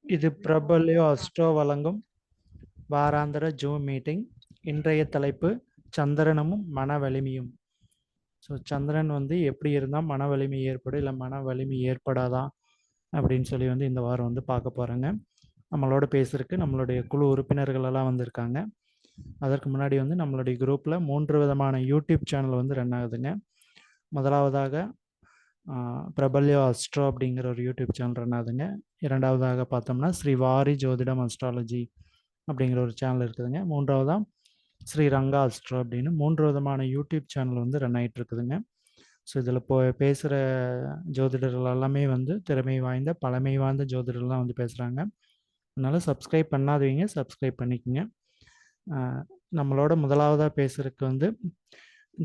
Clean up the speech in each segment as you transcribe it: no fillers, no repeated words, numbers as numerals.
இது பிரபல்யோ அஸ்ட்ரோ வழங்கும் வாராந்திர ஜூம் மீட்டிங். இன்றைய தலைப்பு சந்திரனும் மன வலிமையும். ஸோ சந்திரன் வந்து எப்படி இருந்தால் மன வலிமை ஏற்படும், இல்லை மன வலிமை ஏற்படாதா அப்படின்னு சொல்லி வந்து இந்த வாரம் வந்து பார்க்க போகிறேங்க. நம்மளோட பேசுறதுக்கு நம்மளுடைய குழு உறுப்பினர்கள் எல்லாம் வந்திருக்காங்க. அதற்கு முன்னாடி வந்து நம்மளுடைய குரூப்பில் 3 விதமான யூடியூப் சேனல் வந்து ரன் ஆகுதுங்க. முதலாவதாக பிரபல்யோ அஸ்ட்ரோ அப்படிங்கிற ஒரு யூடியூப் சேனல் ரன் ஆகுதுங்க. இரண்டாவதாக பார்த்தோம்னா ஸ்ரீ வாரி ஜோதிடம் அஸ்ட்ராலஜி அப்படிங்கிற ஒரு சேனல் இருக்குதுங்க. மூன்றாவதாக ஸ்ரீ ரங்கா அஸ்ட்ரோ அப்படின்னு 3 விதமான யூடியூப் சேனல் வந்து ரன் ஆகிட்டு இருக்குதுங்க. ஸோ இதில் இப்போ பேசுகிற ஜோதிடர்கள் எல்லாமே வந்து திறமை வாய்ந்த பழமை வாய்ந்த ஜோதிடர்கள்லாம் வந்து பேசுகிறாங்க. அதனால் சப்ஸ்கிரைப் பண்ணாதவங்க சப்ஸ்கிரைப் பண்ணிக்கோங்க. நம்மளோட முதலாவதாக பேசுகிறதுக்கு வந்து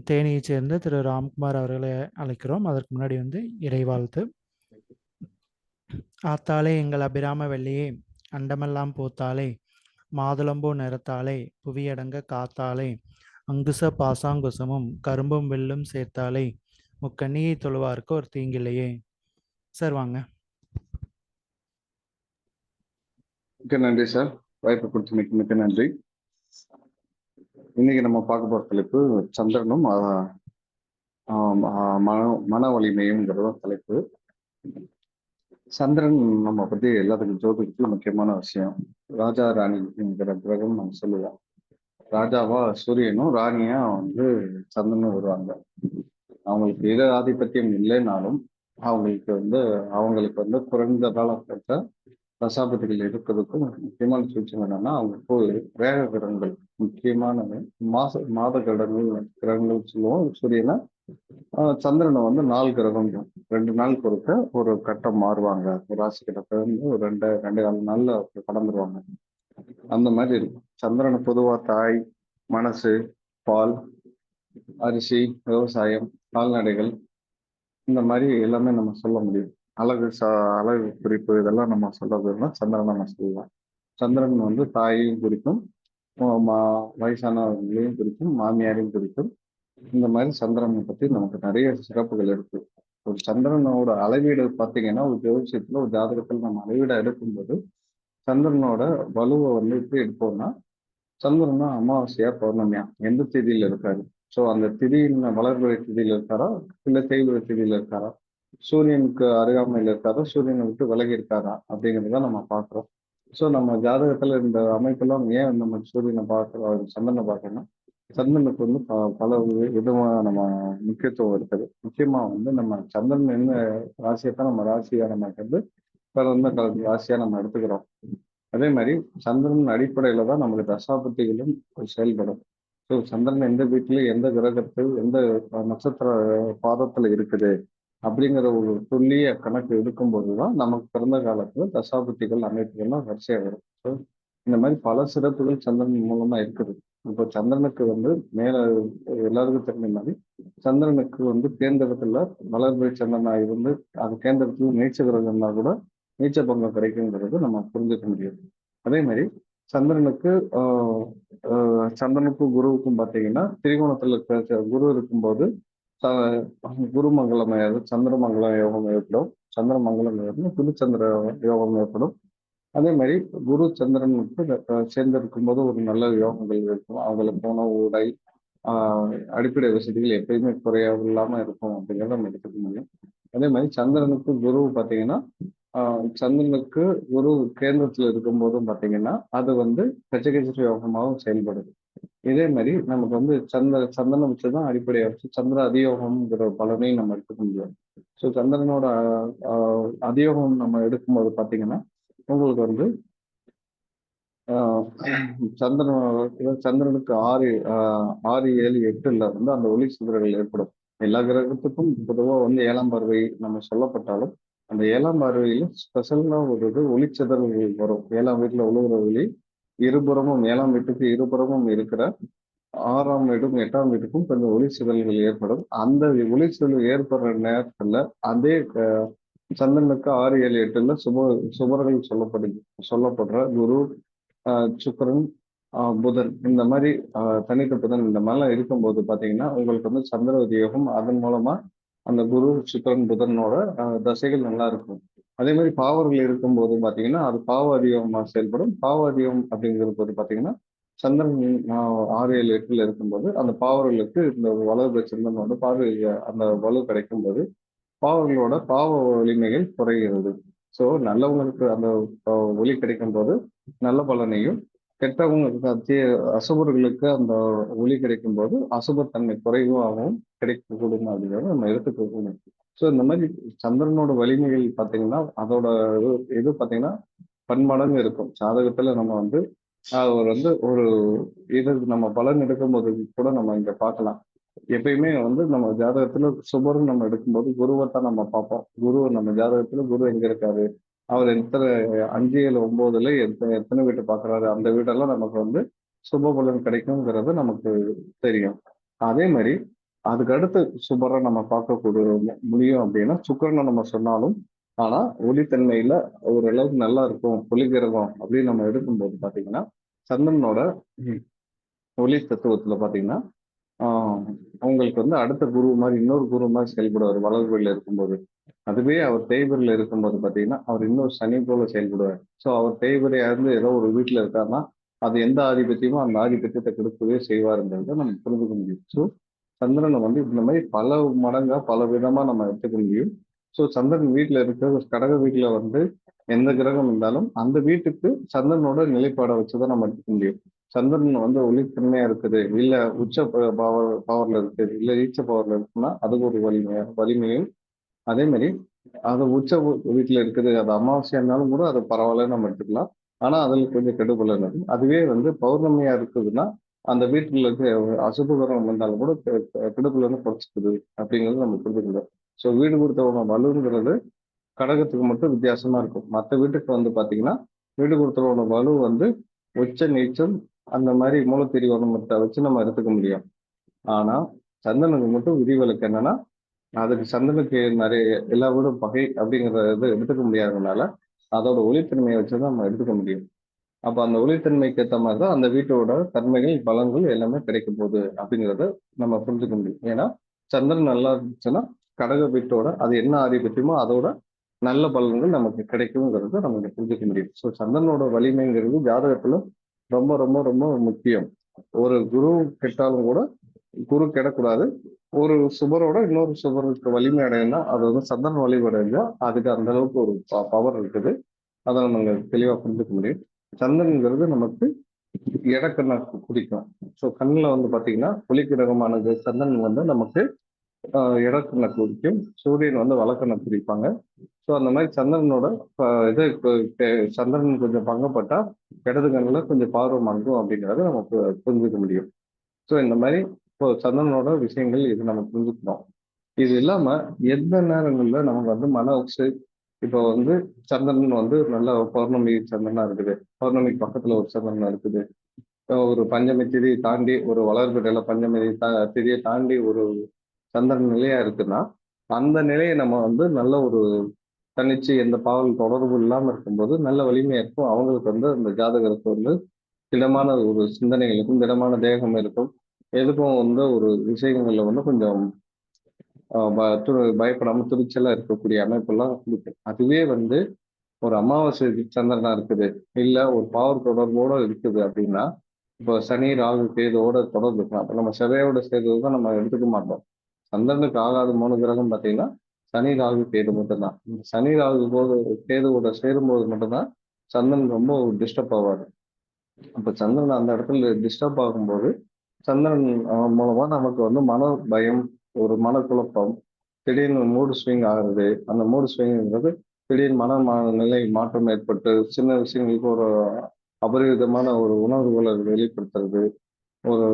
தேனியை சேர்ந்த திரு ராம்குமார் அவர்களை அழைக்கிறோம். அதற்கு முன்னாடி வந்து இறைவாழ்த்து. ஆத்தாலே எங்கள் அபிராம வெள்ளியே, அண்டமெல்லாம் பூத்தாலே, மாதுளம்பூ நிறத்தாலே, புவியடங்க காத்தாலே, அங்குச பாசாங்குசமும் கரும்பும் வெல்லும் சேர்த்தாலே, முக்கண்ணியை தொழுவார்க்கு ஒரு தீங்கில்லையே. சார் வாங்க. மிக்க நன்றி சார், வாய்ப்பு கொடுத்து மிக்க நன்றி. இன்னைக்கு நம்ம பார்க்க போற தலைப்பு சந்திரனும் மன வலிமையும்ங்கிறத தலைப்பு. சந்திரன் நம்ம பத்தி எல்லாத்துக்கும் ஜோதிடத்துல முக்கியமான விஷயம். ராஜா ராணிங்கிற கிரகம் நம்ம சொல்லுவோம். ராஜாவா சூரியனும் ராணியா வந்து சந்திரனும் வருவாங்க. அவங்களுக்கு எது ஆதிபத்தியம் இல்லைனாலும் அவங்களுக்கு வந்து குறைந்த காலகட்ட தசாபதிகள் இருக்கிறதுக்கும் முக்கியமான சூழ்ச்சி என்னன்னா, அவங்களுக்கு வேக கிரகங்கள் முக்கியமானது. மாத கிரகங்கள் சொல்லுவோம். சூரியனை சந்திரனை வந்து 4 கிரகம் 2 நாள் பொறுத்த ஒரு கட்டம் மாறுவாங்க. ஒரு ராசி கட்டத்தை வந்து ஒரு 2 நாள்ல கடந்துருவாங்க. அந்த மாதிரி இருக்கும். சந்திரனை பொதுவா தாய், மனசு, பால், அரிசி, விவசாயம், கால்நடைகள், இந்த மாதிரி எல்லாமே நம்ம சொல்ல முடியும். அழகு குறிப்பு இதெல்லாம் நம்ம சொல்றதுன்னா சந்திரன் நம்ம சொல்லலாம். சந்திரன் வந்து தாயையும் குறிக்கும், வயசானவர்களையும் குறிக்கும், மாமியாரையும் குறிக்கும். இந்த மாதிரி சந்திரனை பத்தி நமக்கு நிறைய சிறப்புகள் இருக்கு. ஒரு சந்திரனோட அளவீடு பார்த்தீங்கன்னா, ஒரு ஜோதிஷத்துல ஒரு ஜாதகத்தில் நம்ம அளவீடா எடுக்கும்போது சந்திரனோட வலுவை வந்து எப்படி எடுப்போம்னா, சந்திரனா அமாவாசையா பௌர்ணமியா எந்த தேதியில இருக்காரு, ஸோ அந்த திதியின் வளர்பிறை திதியில இருக்காரா, இல்ல தேய்பிறை திதியில இருக்காரா, சூரியனுக்கு அருகாமையில் இருக்காரா, சூரியனை விட்டு விலகி இருக்காரா அப்படிங்கிறத நம்ம பார்க்குறோம். ஸோ நம்ம ஜாதகத்துல இந்த அமைப்பெல்லாம் ஏன் நம்ம சூரியனை பார்க்குறோம், சந்திரனை பார்க்கணும். சந்திரனுக்கு வந்து பல விதமான நம்ம முக்கியத்துவம் இருக்குது. முக்கியமா வந்து நம்ம சந்திரன் என்ன ராசியத்தான் நம்ம ராசியா நம்ம வந்து பிறந்த ராசியா நம்ம எடுத்துக்கிறோம். அதே மாதிரி சந்திரன் அடிப்படையில தான் நமக்கு தசாபுத்திகளும் செயல்படும். ஸோ சந்திரன் எந்த வீட்டுல எந்த கிரகத்தில் எந்த நட்சத்திர பாதத்துல இருக்குது அப்படிங்கிற ஒரு துல்லிய கணக்கு எடுக்கும்போது தான் நமக்கு பிறந்த காலத்துல தசாபுத்திகள் அமைப்புகள்லாம் வரிசையா வரும். ஸோ இந்த மாதிரி பல சிறப்புகள் சந்திரன் மூலமா இருக்குது. இப்போ சந்திரனுக்கு வந்து மேல எல்லாருக்கும் தெரிஞ்ச மாதிரி சந்திரனுக்கு வந்து கேந்திரத்துல வளர்பிறை சந்திரனா இருந்து அது கேந்திரத்துல நீச்ச கிரகம்னா கூட நீச்ச பங்கம் கிடைக்குங்கிறது நம்ம புரிஞ்சுக்க முடியும். அதே மாதிரி சந்திரனுக்கு சந்திரனுக்கும் குருவுக்கும் பார்த்தீங்கன்னா திரிகோணத்துல குரு இருக்கும்போது குருமங்கலம் சந்திரமங்கலம் யோகம் ஏற்படும். சந்திரமங்கலம் ஏற்படும், புதுச்சந்திர யோகம் ஏற்படும். அதே மாதிரி குரு சந்திரனுக்கு சேர்ந்திருக்கும் போது ஒரு நல்ல யோகங்கள் இருக்கும். அவங்களுக்கு உணவு, உடை, அடிப்படை வசதிகள் எப்பயுமே குறையாம இல்லாம இருக்கும் அப்படிங்கிறத நம்ம எடுத்துக்க முடியும். அதே மாதிரி சந்திரனுக்கு குரு பார்த்தீங்கன்னா, சந்திரனுக்கு குரு கேந்திரத்துல இருக்கும் போதும் பார்த்தீங்கன்னா அது வந்து கஜகஜ யோகமாகவும் செயல்படுது. இதே மாதிரி நமக்கு வந்து சந்திரனை வச்சுதான் அடிப்படையா வச்சு சந்திர அதியோகம்ங்கிற பலனையும் நம்ம எடுத்துக்க முடியும். ஸோ சந்திரனோட அதியோகம் நம்ம எடுக்கும்போது பார்த்தீங்கன்னா உங்களுக்கு வந்து சந்திரனுக்கு 6, 7, 8ல வந்து அந்த ஒளி சிதறல் ஏற்படும். எல்லா கிரகத்துக்கும் பொதுவாக வந்து 7ஆம் பார்வை நம்ம சொல்லப்பட்டாலும் அந்த 7ஆம் பார்வையில ஸ்பெஷலா ஒரு இது ஒளிச்சிதறல்கள் வரும். 7ஆம் வீட்டுல உழுவுற ஒளி இருபுறமும் 7ஆம் வீட்டுக்கு இருபுறமும் இருக்கிற 6ஆம் வீடும் 8ஆம் வீட்டுக்கும் கொஞ்சம் ஒளி சிதறல்கள் ஏற்படும். அந்த ஒளி சிதறல் ஏற்படுற நேரத்துல அதே சந்திரனுக்கு 6, 7, 8ல சுபர்கள் சொல்லப்படுற குரு, சுக்கரன், புதன், இந்த மாதிரி தனித்த புதன் இந்த மாதிரிலாம் இருக்கும்போது பாத்தீங்கன்னா உங்களுக்கு வந்து சந்திர உத்தியோகம் அதன் மூலமா அந்த குரு, சுக்கரன், புதனோட தசைகள் நல்லா இருக்கும். அதே மாதிரி பாவர்கள் இருக்கும்போது பார்த்தீங்கன்னா, அது பாவ அதிகமா செயல்படும். பாவ அதிகம் அப்படிங்கிறது வந்து பார்த்தீங்கன்னா, சந்திரன் 6, 7, 8ல இருக்கும்போது, அந்த பாவர்களுக்கு இந்த வளர்பிறை சந்திரனோட பார்வை அந்த வலு கிடைக்கும்போது, பாவங்களோட பாவ வலிமைகள் குறைகிறது. ஸோ நல்லவங்களுக்கு அந்த ஒளி கிடைக்கும்போது நல்ல பலனையும், கெட்டவங்களுக்கு அசுபர்களுக்கு அந்த ஒளி கிடைக்கும்போது அசுபத்தன்மை குறைவாகவும் கிடைக்கக்கூடும் அப்படிங்கிறத நம்ம எடுத்துக்கணும். ஸோ இந்த மாதிரி சந்திரனோட வலிமைகள் பார்த்தீங்கன்னா, அதோட இது இது பார்த்தீங்கன்னா, பன்மடங்கு இருக்கும். ஜாதகத்துல நம்ம வந்து அவர் வந்து ஒரு இது நம்ம பலன் எடுக்கும்போது கூட நம்ம இங்க பார்க்கலாம். எப்பயுமே வந்து நம்ம ஜாதகத்துல சுபர்ன்னு நம்ம எடுக்கும்போது குருவைத்தான் நம்ம பார்ப்போம். குரு நம்ம ஜாதகத்துல குரு எங்க இருக்காரு? அவர் எத்தனை 5, 7, 9ல எத்தனை வீட்டை பார்க்குறாரு? அந்த வீடெல்லாம் நமக்கு வந்து சுப பலன் கிடைக்குங்கிறது நமக்கு தெரியும். அதே மாரி அதுக்கு அடுத்து சுபரை நம்ம பார்க்கக்கூடிய முடியும் அப்படின்னா, சுக்கிரனை நம்ம சொன்னாலும், ஆனா ஒளித்தன்மையில ஓரளவுக்கு நல்லா இருக்கும். ஒளி கிரகம் அப்படின்னு நம்ம எடுக்கும்போது பார்த்தீங்கன்னா, சந்திரனோட ஒளி தத்துவத்துல பார்த்தீங்கன்னா, ஆ உங்களுக்கு வந்து அடுத்த குரு மாரி, இன்னொரு குரு மாரி செயல்படுவாரு வளர்பிறைல இருக்கும்போது. அதுவே அவர் தேய்பிறைல இருக்கும்போது பார்த்தீங்கன்னா, அவர் இன்னொரு சனி போல செயல்படுவார். ஸோ அவர் தேய்பிறையா இருந்து ஏதோ ஒரு வீட்ல இருக்காருன்னா, அது எந்த ஆதிபத்தியமோ அந்த ஆதிபத்தியத்த கொடுக்கவே செய்வாருங்கிறத நம்ம புரிஞ்சுக்க முடியும். ஸோ சந்திரனை வந்து இந்த மாதிரி பல மடங்கா, பல விதமா நம்ம எடுத்துக்க முடியும். ஸோ சந்திரன் வீட்ல இருக்கிற ஒரு கடக வீட்ல வந்து எந்த கிரகம் இருந்தாலும், அந்த வீட்டுக்கு சந்திரனோட நிலைப்பாட வச்சு தான் நம்ம எடுத்துக்க முடியும். சந்திரன் வந்து ஒளித்தன்மையா இருக்குது, இல்ல உச்ச பவர்ல இருக்குது, இல்ல நீச்ச பவர்ல இருக்குன்னா, அதுக்கு ஒரு வலிமையும் அதே மாரி அது வீட்ல இருக்குது. அது அமாவாசையா இருந்தாலும் கூட அது பரவாயில்லன்னு நம்ம எடுத்துக்கலாம். ஆனா, அதில கொஞ்சம் கெடுபலன் இருக்கும். அதுவே வந்து பௌர்ணமியா இருக்குதுன்னா, அந்த வீட்ல இருக்க அசுப கிரகம் வந்தாலும் கூட கெடுபலன குறைச்சுக்குது அப்படிங்கிறத நம்ம புரிஞ்சுக்கணும். ஸோ வீடு கொடுத்தவங்க வலுங்கிறது கடகத்துக்கு மட்டும் வித்தியாசமா இருக்கும். மத்த வீட்டுக்கு வந்து பார்த்தீங்கன்னா, வீடு கொடுத்தவரோட வலு வந்து உச்ச, நீச்சம் அந்த மாரி மூலத்திரியோணமத்த வச்சு நம்ம எடுத்துக்க முடியும். ஆனா, சந்திரனுக்கு மட்டும் விதிவிலக்கு என்னன்னா, அதுக்கு சந்திரனுக்கு நெறைய எல்லா வீடும் பகை அப்படிங்கிற இது எடுத்துக்க முடியாததுனால, அதோட ஒளித்தன்மைய வச்சு தான் நம்ம எடுத்துக்க முடியும். அப்ப அந்த ஒளித்தன்மைக்கு ஏத்த மாரி தான் அந்த வீட்டோட தன்மைகள், பலன்கள் எல்லாமே கிடைக்க போகுது அப்படிங்கிறத நம்ம புரிஞ்சுக்க முடியும். ஏன்னா, சந்திரன் நல்லா இருந்துச்சுன்னா, கடக வீட்டோட அது என்ன ஆதிபத்தியமோ அதோட நல்ல பலன்கள் நமக்கு கிடைக்குங்கிறத நம்ம இங்க புரிஞ்சுக்க முடியும். ஸோ சந்திரனோட வலிமைங்கிறது ஜாதகத்துல ரொம்ப, ரொம்ப, ரொம்ப முக்கியம். ஒரு குரு கெட்டாலும் கூட குரு கெடக்கூடாது. ஒரு சுபரோட இன்னொரு சுபருக்கு வலிமை அடையணும்னா, அது வந்து சந்திரன் வலிமையடைஞ்சா, அதுக்கு அந்த அளவுக்கு ஒரு பவர் இருக்குது. அத நம்ம தெளிவா புரிஞ்சுக்க முடியும். சந்திரன்ங்கிறது நமக்கு எடக்கண்ண குறிக்கும். ஸோ கண்ணுல வந்து பார்த்தீங்கன்னா, ஒளிக்கிரகமானது சந்திரன் வந்து நமக்கு எடக்கண்ண குறிக்கும். சூரியன் வந்து வலக்கண்ண குறிப்பாங்க. ஸோ அந்த மாரி சந்திரனோட அ இது சந்திரன் கொஞ்சம் பங்கப்பட்டா, இடது கண்ணுல கொஞ்சம் பார்வை மங்கும் அப்படிங்கிறத நம்ம புரிஞ்சுக்க முடியும். ஸோ இந்த மாரி இப்போ சந்திரனோட விஷயங்கள் இது நம்ம புரிஞ்சுக்கிறோம். இது இல்லாம எந்த நேரங்கள்ல நமக்கு வந்து மன உளைச்சல் இப்போ வந்து சந்திரன் வந்து நல்ல பௌர்ணமி சந்திரனா இருக்குது. பௌர்ணமிக்கு பக்கத்துல ஒரு சந்திரன் இருக்குது. ஒரு பஞ்சமி திதி தாண்டி ஒரு வளர்பிறையில பஞ்சமி திதிய தாண்டி ஒரு சந்திரன் நிலையா இருக்குன்னா, அந்த நிலையை நம்ம வந்து நல்ல ஒரு தன்னிச்சு எந்த பாவல் தொடர்பு இல்லாம இருக்கும்போது நல்ல வலிமையா இருக்கும். அவங்களுக்கு வந்து அந்த ஜாதகருக்கு வந்து திடமான ஒரு சிந்தனைகள் இருக்கும், திடமான தேகம் இருக்கும். எதுக்கும் வந்து ஒரு விஷயங்கள்ல வந்து கொஞ்சம் பயப்படாம துணிச்சலா இருக்கக்கூடிய அமைப்பெல்லாம் குடுக்கும். அதுவே வந்து ஒரு அமாவாசை சந்திரனா இருக்குது, இல்ல ஒரு பாவர் தொடர்போட இருக்குது அப்படின்னா, இப்போ சனி, ராகு, கேதுவோட தொடர்பு இருக்கலாம். அப்ப நம்ம செவ்வாயோட சேர்ந்தது தான் நம்ம எடுத்துக்க மாட்டோம். சந்திரனுக்கு ஆகாத 3 கிரகம் பார்த்தீங்கன்னா, சனி, ராகு, கேது மட்டும் தான். இந்த சனி, ராகு கேதுவோட சேரும்போது மட்டும் தான் சந்திரன் ரொம்ப டிஸ்டர்ப் ஆவாரு. அப்ப சந்திரன் அந்த இடத்துல டிஸ்டர்ப் ஆகும்போது, சந்திரன் மூலமா நமக்கு வந்து மன பயம், ஒரு மனக்குழப்பம், திடீர்னு மூட் ஸ்விங் ஆகுறது. அந்த மூட் ஸ்விங்ங்கிறது திடீர்னு நிலை மாற்றம் ஏற்பட்டு, சின்ன விஷயங்களுக்கு ஒரு அபரிவிதமான ஒரு உணர்வுகள வெளிப்படுத்துறது. ஒரு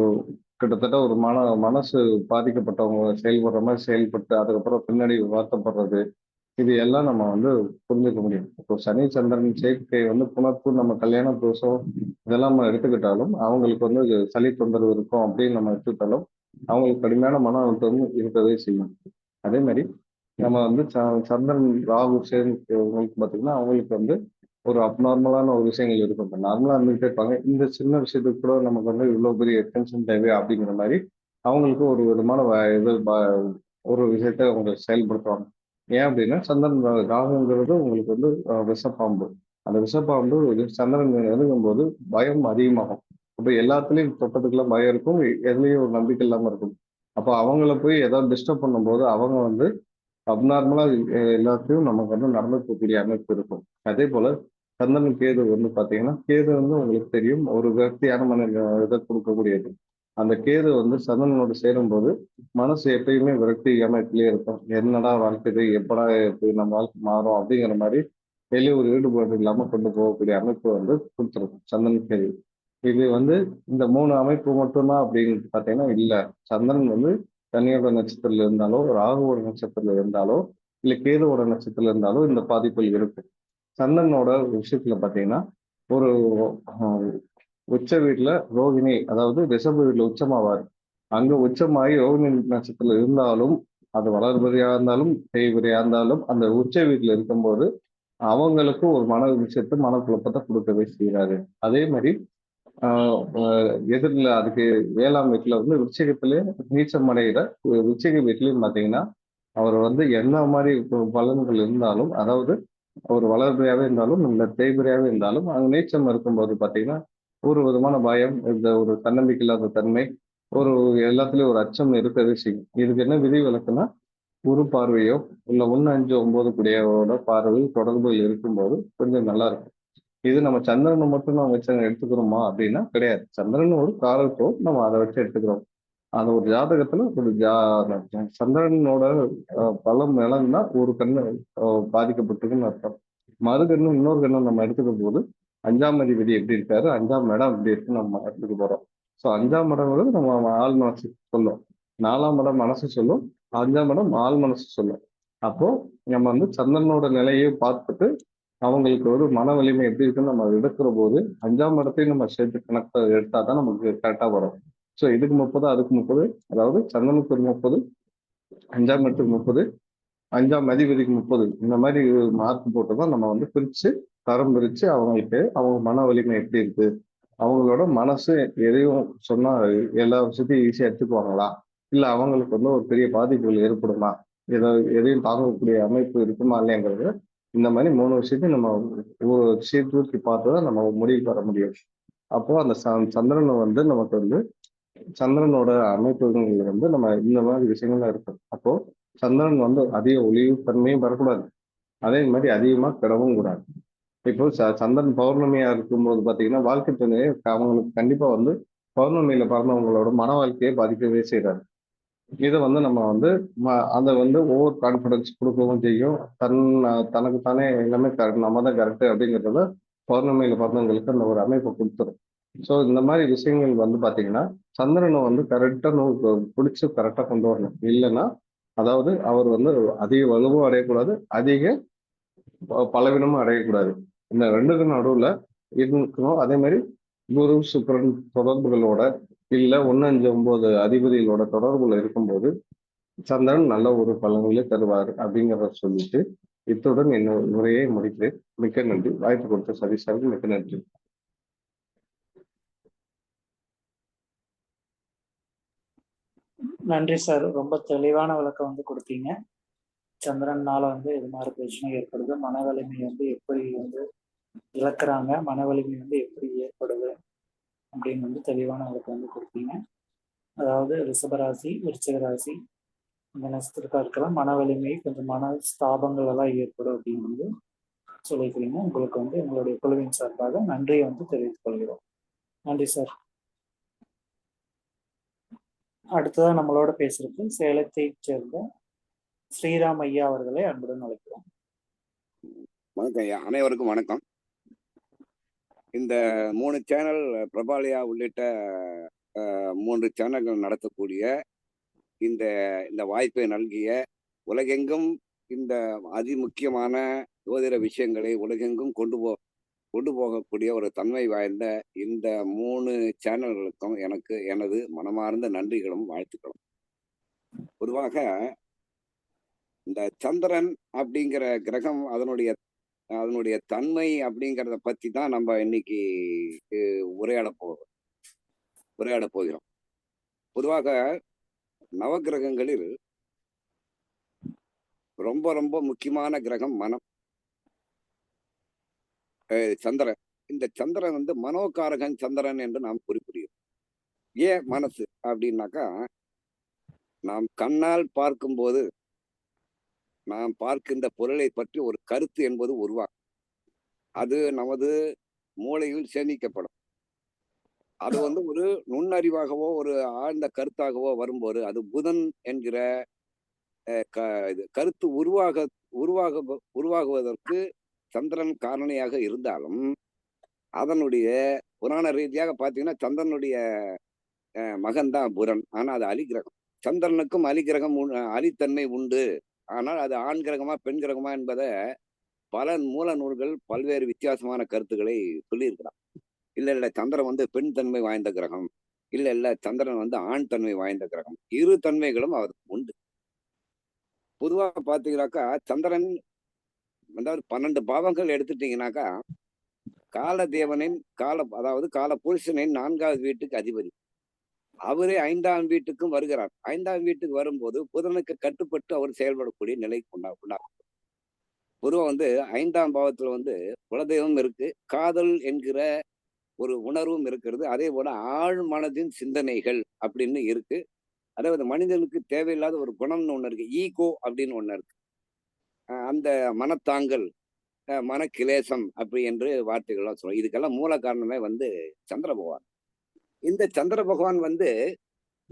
கிட்டத்தட்ட ஒரு மனசு பாதிக்கப்பட்டவங்க செயல்படுற மாரி செயல்பட்டு, அதுக்கப்புறம் பின்னாடி வருத்தப்படுறது. இது எல்லாம் நம்ம வந்து புரிஞ்சுக்க முடியும். இப்போ சனி, சந்திரன் சேர்க்கை வந்து புணர்ப்பு நம்ம கல்யாண தோஷம் இதெல்லாம் நம்ம எடுத்துக்கிட்டாலும், அவங்களுக்கு வந்து இது சளி தொந்தரவு இருக்கும் அப்படின்னு நம்ம எடுத்துக்கிட்டாலும், அவங்களுக்கு கடுமையான மன அழுத்தம் இருக்கவே செய்யும். அதே மாரி நம்ம வந்து சந்திரன், ராகு சேர்ந்தவங்களுக்கு பார்த்தீங்கன்னா, அவங்களுக்கு வந்து ஒரு அப்நார்மலான ஒரு விஷயங்கள் இருக்கும். இப்ப நார்மலா இருந்துகிட்டே இருப்பாங்க. இந்த சின்ன விஷயத்துக்கு கூட நமக்கு வந்து இவ்வளோ பெரிய டென்ஷன் தேவையா? அப்படிங்கிற மாரி அவங்களுக்கு ஒரு விதமான இது ஒரு விஷயத்த அவங்க செயல்படுத்துவாங்க. ஏன் அப்படின்னா சந்திரன் ராகுங்கிறது உங்களுக்கு வந்து விஷப்பாம்பு. அந்த விஷப்பாம்பு சந்திரன் நெருங்கும் போது பயம் அதிகமாகும். அப்ப எல்லாத்துலயும் தொட்டதுக்கெல்லாம் பயம் இருக்கும். எதுலயும் ஒரு நம்பிக்கை இல்லாம இருக்கும். அப்ப அவங்கள போய் ஏதாவது டிஸ்டர்ப் பண்ணும்போது அவங்க வந்து அப்நார்மலா எல்லாத்தையும் நமக்கு வந்து நடந்துக்கக்கூடிய அமைப்பு இருக்கும். அதே போல சந்திரன் கேது வந்து பாத்தீங்கன்னா, கேது வந்து உங்களுக்கு தெரியும் ஒரு விரக்தியான இதை கொடுக்கக்கூடியது. அந்த கேது வந்து சந்திரனோடு சேரும்போது மனசு எப்பயுமே விரக்தி அமைப்பிலேயே இருக்கும். என்னடா வாழ்க்கை இது, எப்படா இப்படி நம்ம வாழ்க்கை மாறும் அப்படிங்கிற மாதிரி வெளியே ஒரு ஈடுபாடு இல்லாம கொண்டு போகக்கூடிய அமைப்பு வந்து கொடுத்துரும் சந்திரன் கேது. இது வந்து இந்த 3 அமைப்பு மட்டும்தான் அப்படின்னு பார்த்தீங்கன்னா இல்ல. சந்திரன் வந்து கன்னியோட நட்சத்திரத்துல இருந்தாலோ, ராகுவோட நட்சத்திரத்துல இருந்தாலோ, இல்ல கேதுவோட நட்சத்திரத்துல இருந்தாலோ இந்த பாதிப்புகள் இருக்கு. சந்திரனோட விஷயத்துல பார்த்தீங்கன்னா, ஒரு அ உச்ச வீட்ல ரோகிணி, அதாவது ரிஷப வீட்ல உச்சமாவாரு. அங்க உச்சமாகி ரோகிணி நட்சத்திரத்துல இருந்தாலும், அது வளர்பிறையா இருந்தாலும், தேய்பிறையா இருந்தாலும், அந்த உச்ச வீட்ல இருக்கும்போது, அவங்களுக்கு ஒரு மன விஷயத்த, மனக்குழப்பத்த குடுக்கவே செய்றாரு. அதே மாரி எதிரில அதுக்கு 7ஆம் வீட்ல வந்து விருச்சிகத்திலே நீச்சம் அடைகிற விருச்சிக வீட்லயும் பார்த்தீங்கன்னா, அவர் வந்து என்ன மாரி பலன்கள் இருந்தாலும், அதாவது ஒரு வளர்பிறையாவே இருந்தாலும், இல்ல தேய்பிறையாவே இருந்தாலும், அங்க நீச்சம் இருக்கும்போது பார்த்தீங்கன்னா, ஒரு விதமான பயம், இந்த ஒரு தன்னம்பிக்கை இல்லாத தன்மை, ஒரு எல்லாத்துலயும் ஒரு அச்சம் இருக்கவே செய்யும். இதுக்கு என்ன விதிவிலக்குன்னா, குரு பார்வையோ, இல்ல 1, 5, 9 கூடியவோட பார்வை தொடர்புகள் இருக்கும்போது கொஞ்சம் நல்லா இருக்கும். இது நம்ம சந்திரனை மட்டும் நம்ம வச்சு எடுத்துக்கிறோமா அப்படின்னா கிடையாது. சந்திரன் ஒரு காரகத்துவம். நம்ம அதை வச்சு எடுத்துக்கிறோம். அது ஒரு ஜாதகத்துல ஒரு சந்திரனோட பலம் இழந்தா ஒரு கண்ணு பாதிக்கப்பட்டிருக்குன்னு அர்த்தம். மறு கண்ணு இன்னொரு கண்ணு நம்ம எடுத்துக்கும் போது 5ஆம் அதிபதி எப்படி இருக்காரு, 5ஆம் இடம் எப்படி இருக்குன்னு நம்ம எடுத்துக்க போறோம். ஸோ 5ஆம் இடம்ங்கிறது நம்ம ஆள் மனசு சொல்லும். 4ஆம் இடம் மனசு சொல்லும். 5ஆம் இடம் ஆள் மனசு சொல்லும். அப்போ நம்ம வந்து சந்திரனோட நிலையை பார்த்துட்டு அவங்களுக்கு ஒரு மன வலிமை எப்படி இருக்குன்னு நம்ம எடுக்கிற போது 5ஆம் இடத்தையும் நம்ம சேர்த்து கணக்கு எடுத்தா தான் நமக்கு கரெக்டா வரும். ஸோ இதுக்கு 30, அதுக்கு 30, அதாவது சந்திரனுக்கு ஒரு 30, 5ஆம் இடத்துக்கு 30, 5ஆம் அதிபதிக்கு 30, இந்த மாதிரி மார்க் போட்டு தான் நம்ம வந்து பிரிச்சு தரம் பிரிச்சு அவங்களுக்கு அவங்க மன வலிமை எப்படி இருக்கு, அவங்களோட மனசு எதையும் சொன்னா எல்லா விஷயத்தையும் ஈஸியா எடுத்துக்குவாங்களா, இல்ல அவங்களுக்கு வந்து ஒரு பெரிய பாதிப்புகள் ஏற்படுமா, எதையும் தாங்கக்கூடிய அமைப்பு இருக்குமா இல்லையாங்கிறது இந்த மாதிரி 3 விஷயத்தையும் நம்ம ஒரு சீர்தூக்கி பார்த்து தான் நம்ம முடிவுக்கு வர முடியும். அப்போ அந்த சந்திரனை வந்து நமக்கு வந்து சந்திரனோட அமைப்புகள் வந்து நம்ம இந்த மாதிரி விஷயங்கள்லாம் இருக்கும். அப்போ சந்திரன் வந்து அதிக ஒளிவு தன்மையும் வரக்கூடாது. அதே மாதிரி அதிகமா கெடவும் கூடாது. இப்போ சந்திரன் பௌர்ணமியா இருக்கும்போது பாத்தீங்கன்னா, வாழ்க்கை துணையை அவங்களுக்கு கண்டிப்பா வந்து பௌர்ணமியில பிறந்தவங்களோட மன வாழ்க்கையை பாதிக்கவே செய்றாது. இத வந்து நம்ம வந்து அத வந்து ஓவர் கான்ஃபிடன்ஸ் குடுக்கவும் செய்யும். தனக்கு தானே எல்லாமே கரெக்ட், நம்ம தான் கரெக்ட் அப்படிங்கிறத பௌர்ணமியில பிறந்தவங்களுக்கு அந்த ஒரு அமைப்ப குடுத்துரும். ஸோ இந்த மாரி விஷயங்கள் வந்து பார்த்தீங்கன்னா, சந்திரன வந்து கரெக்ட்டா புடிச்சு கரெக்ட்டா கொண்டு வரணும். இல்லன்னா, அதாவது அவர் வந்து அதிக வலுவும் அடையக்கூடாது, அதிக பலவீனமும் அடையக்கூடாது. இந்த 2க்கும் நடுவுல இருக்கணும். அதே மாரி குரு, சுக்கிரன் தொடர்புகளோட, இல்ல 1, 5, 9 அதிபதிகளோட தொடர்புல இருக்கும்போது சந்திரன் நல்ல ஒரு பலன்களை தருவார் அப்படிங்கிறத சொல்லிட்டு, இத்துடன் என்னோட உரையை முடிக்கிறேன். மிக்க நன்றி. வாய்ப்பு கொடுத்த சதீஷ் சாருக்கு மிக்க நன்றி. நன்றி சார். ரொம்ப தெளிவான விளக்கம் வந்து கொடுத்தீங்க. சந்திரன்னால வந்து இது மாதிரி பிரச்சனை ஏற்படுது. மன வலிமை வந்து எப்படி வந்து இழக்கிறாங்க, மன வலிமை வந்து எப்படி ஏற்படுது அப்படின்னு வந்து தெளிவான விளக்கம் வந்து கொடுத்தீங்க. அதாவது ரிஷபராசி, விருச்சிக ராசி இந்த நட்சத்திரக்காருக்கெல்லாம் மன வலிமை, கொஞ்சம் மன ஸ்தாபங்கள் எல்லாம் ஏற்படும் அப்படின்னு வந்து சொல்லிக்கிறீங்க. உங்களுக்கு வந்து எங்களுடைய குழுவின் சார்பாக நன்றியை வந்து தெரிவித்துக் கொள்கிறோம். நன்றி சார். அடுத்ததா நம்மளோட பேசுறதுக்கு சேலத்தைச் சேர்ந்த ஸ்ரீராம் ஐயா அவர்களை அன்புடன் அழைக்கிறோம். வணக்கம் ஐயா, அனைவருக்கும் வணக்கம். இந்த 3 சேனல் பிரபாலியா உள்ளிட்ட 3 சேனல்கள் நடத்தக்கூடிய இந்த இந்த வாய்ப்பை நல்கிய உலகெங்கும் இந்த அதிமுக்கியமான ஜோதிட விஷயங்களை உலகெங்கும் கொண்டு போகக்கூடிய ஒரு தன்மை வாய்ந்த இந்த 3 சேனல்களுக்கும் எனது மனமார்ந்த நன்றிகளும் வாழ்த்துக்களும். பொதுவாக இந்த சந்திரன் அப்படிங்கிற கிரகம் அதனுடைய தன்மை அப்படிங்கிறத பத்தி தான் நம்ம இன்னைக்கு உரையாட போகிறோம். பொதுவாக நவகிரகங்களில் ரொம்ப ரொம்ப முக்கியமான கிரகம் மனம். சந்திரன். இந்த சந்திரன் வந்து மனோகாரகன் சந்திரன் என்று நாம் குறிப்பிடுகிறோம். ஏன் மனசு அப்படின்னாக்கா, நாம் கண்ணால் பார்க்கும்போது நாம் பார்க்கின்ற பொருளை பற்றி ஒரு கருத்து என்பது உருவாகும். அது நமது மூளையில் சேமிக்கப்படும். அது வந்து ஒரு நுண்ணறிவாகவோ ஒரு ஆழ்ந்த கருத்தாகவோ வரும்போது அது புதன் என்கிற கருத்து உருவாக உருவாகுவதற்கு சந்திரன் காரணியாக இருந்தாலும், அதனுடைய புராண ரீதியாக பார்த்தீங்கன்னா சந்திரனுடைய மகன் தான் புதன். ஆனா அது அலிகிரகம். சந்திரனுக்கும் அலிகிரகம் அலித்தன்மை உண்டு. ஆனால் அது ஆண் கிரகமா பெண் கிரகமா என்பதை பல மூல நூல்கள் பல்வேறு வித்தியாசமான கருத்துக்களை சொல்லியிருக்கிறான். இல்ல சந்திரன் வந்து பெண் தன்மை வாய்ந்த கிரகம், இல்ல சந்திரன் வந்து ஆண் தன்மை வாய்ந்த கிரகம். இரு தன்மைகளும் அவருக்கு உண்டு. பொதுவா பாத்தீங்கன்னாக்கா சந்திரன் அதாவது 12 பாவங்கள் எடுத்துட்டீங்கன்னாக்கா, காலதேவனின் அதாவது கால புருஷனின் 4வது வீட்டுக்கு அதிபதி. அவரே 5ஆம் வீட்டுக்கும் வருகிறார். 5ஆம் வீட்டுக்கு வரும்போது புதனுக்கு கட்டுப்பட்டு அவர் செயல்படக்கூடிய நிலைக்கு உண்டாகும். பொதுவா வந்து 5ஆம் பாவத்துல வந்து குலதெய்வம் இருக்கு, காதல் என்கிற ஒரு உணர்வும் இருக்கிறது. அதே போல ஆழ் மனதின் சிந்தனைகள் அப்படின்னு இருக்கு. அதாவது மனிதனுக்கு தேவையில்லாத ஒரு குணம்னு ஒண்ணு இருக்கு, ஈகோ அப்படின்னு ஒண்ணு இருக்கு. அந்த மனத்தாங்கல், மனக்கிலேசம் அப்படி என்று வார்த்தைகள்லாம் சொல்லுவோம். இதுக்கெல்லாம் மூல காரணமே வந்து சந்திர பகவான். இந்த சந்திர பகவான் வந்து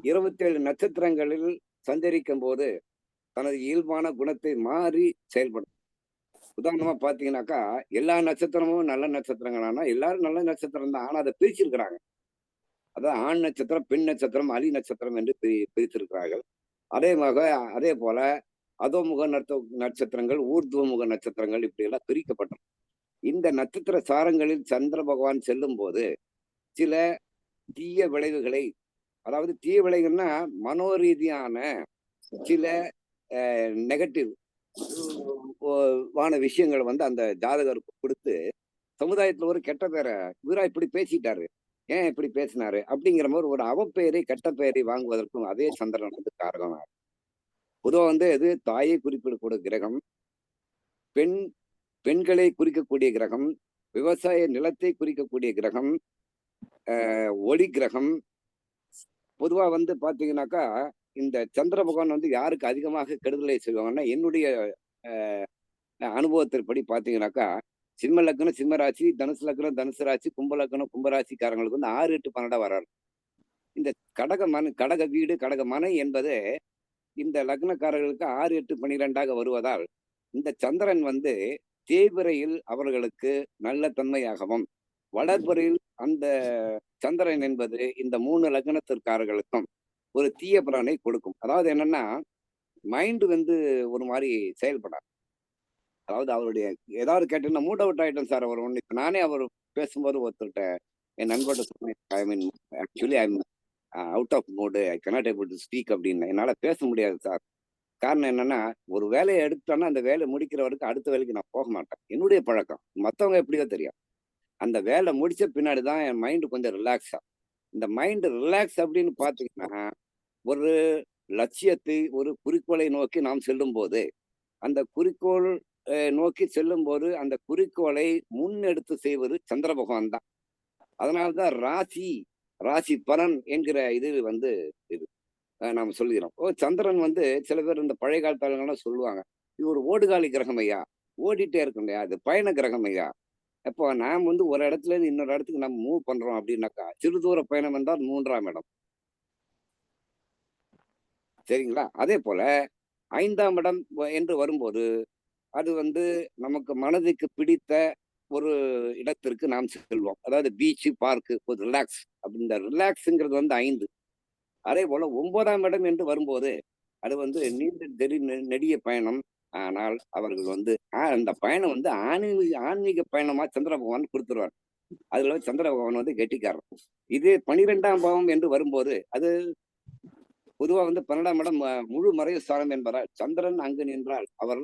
27 நட்சத்திரங்களில் சஞ்சரிக்கும் போது தனது இயல்பான குணத்தை மாறி செயல்படும். உதாரணமா பாத்தீங்கன்னாக்கா, எல்லா நட்சத்திரமும் நல்ல நட்சத்திரங்களானா எல்லாரும் நல்ல நட்சத்திரம் தான். ஆனா அதை பிரிச்சிருக்கிறாங்க. அதான் ஆண் நட்சத்திரம், பெண் நட்சத்திரம், அலி நட்சத்திரம் என்று பிரித்திருக்கிறார்கள். அதே போல அதோமுக நட்சத்திரங்கள், ஊர்துவமுக நட்சத்திரங்கள் இப்படி எல்லாம் பிரிக்கப்பட்டது. இந்த நட்சத்திர சாரங்களில் சந்திர பகவான் செல்லும் போது சில தீய விளைவுகளை, அதாவது தீய விளைவுன்னா மனோரீதியான சில நெகட்டிவ் வான விஷயங்களை வந்து அந்த ஜாதகருக்கு கொடுத்து சமுதாயத்துல ஒரு கெட்ட பேரை, இவரா இப்படி பேசிட்டாரு, ஏன் இப்படி பேசினாரு அப்படிங்கிற மாதிரி ஒரு அவப்பெயரை கெட்ட பெயரை வாங்குவதற்கும் அதே சந்திரன் வந்து காரணம். பொதுவா வந்து இது தாயை குறிப்பிடக்கூடிய கிரகம், பெண்களை குறிக்கக்கூடிய கிரகம், விவசாய நிலத்தை குறிக்கக்கூடிய கிரகம், ஒளி கிரகம். பொதுவா வந்து பாத்தீங்கன்னாக்கா இந்த சந்திர பகவான் வந்து யாருக்கு அதிகமாக கெடுதலை செய்வாங்கன்னா, என்னுடைய அனுபவத்தின்படி பாத்தீங்கன்னாக்கா, சிம்ம லக்னம் சிம்ம ராசி, தனுசு லக்னம் தனுசு ராசி, கும்ப லக்னம் கும்பராசிக்காரங்களுக்கு வந்து 6, 8, 12 வராரு. இந்த கடக வீடு கடக மனை என்பது இந்த லக்னக்காரர்களுக்கு 6, 8, 12 வருவதால் இந்த சந்திரன் வந்து தேய்பிரையில் அவர்களுக்கு நல்ல தன்மையாகவும், வளர்பிறையில் அந்த சந்திரன் என்பது இந்த 3 லக்னத்திற்காரர்களுக்கும் ஒரு தீய பலனை கொடுக்கும். அதாவது என்னன்னா, மைண்ட் வந்து ஒரு மாதிரி செயல்படாது. அதாவது அவருடைய ஏதாவது கேட்டீங்கன்னா மூட் அவுட் ஆயிட்டேன் சார் அவர் ஒண்ணு. நானே அவர் பேசும்போது ஒருத்தர்கிட்ட என் நண்பர்கிட்ட சொன்னேன், I mean actually I am out of mood, I cannot able to speak அப்படின்னு. என்னால பேச முடியாது சார். காரணம் என்னன்னா, ஒரு வேலையை எடுத்தோன்னா அந்த வேலையை முடிக்கிற வரைக்கும் அடுத்த வேலைக்கு நான் போக மாட்டேன். என்னுடைய பழக்கம். மற்றவங்க எப்படியோ தெரியும். அந்த வேலை முடிச்ச பின்னாடி தான் என் மைண்டு கொஞ்சம் ரிலாக்ஸா. இந்த மைண்ட் ரிலாக்ஸ் அப்படின்னு பார்த்தீங்கன்னா, ஒரு லட்சியத்தை, ஒரு குறிக்கோளை நோக்கி நாம் செல்லும் போது, அந்த குறிக்கோள் நோக்கி செல்லும் போது அந்த குறிக்கோளை முன்னெடுத்து செய்வது சந்திர பகவான் தான். அதனால்தான் ராசி பலன் என்கிற இது வந்து இது நாம சொல்கிறோம். சந்திரன் வந்து சில பேர் இந்த பழைய காலத்தாளங்கள்லாம் சொல்லுவாங்க, இது ஒரு ஓடுகாலி கிரகம் ஐயா, ஓடிட்டே இருக்கும் இல்லையா, அது பயண கிரகம் ஐயா. அப்போ நாம் வந்து ஒரு இடத்துல இருந்து இன்னொரு இடத்துக்கு நம்ம மூவ் பண்றோம் அப்படின்னாக்கா, சிறு தூர பயணம் என்றால் 3ஆம் இடம். சரிங்களா? அதே போல 5ஆம் இடம் என்று வரும்போது அது வந்து நமக்கு மனதுக்கு பிடித்த ஒரு இடத்திற்கு நாம் செல்வோம். அதாவது பீச், பார்க்கு, ஒரு ரிலாக்ஸ். அப்படி இந்த ரிலாக்ஸ்ங்கிறது வந்து 5. அதே போல 9ஆம் இடம் என்று வரும்போது அது வந்து நீண்ட நெடிய பயணம். ஆனால் அவர்கள் வந்து அந்த பயணம் வந்து ஆன்மீக பயணமா சந்திர பகவான் கொடுத்துருவார். அதுல சந்திர பகவான் வந்து கெட்டிக்காரர். இது 12ஆம் பாவம் என்று வரும்போது அது பொதுவா வந்து 12ஆம் இடம் முழு மறைவு ஸ்தானம் என்பதால் சந்திரன் அங்கு நின்றால் அவர்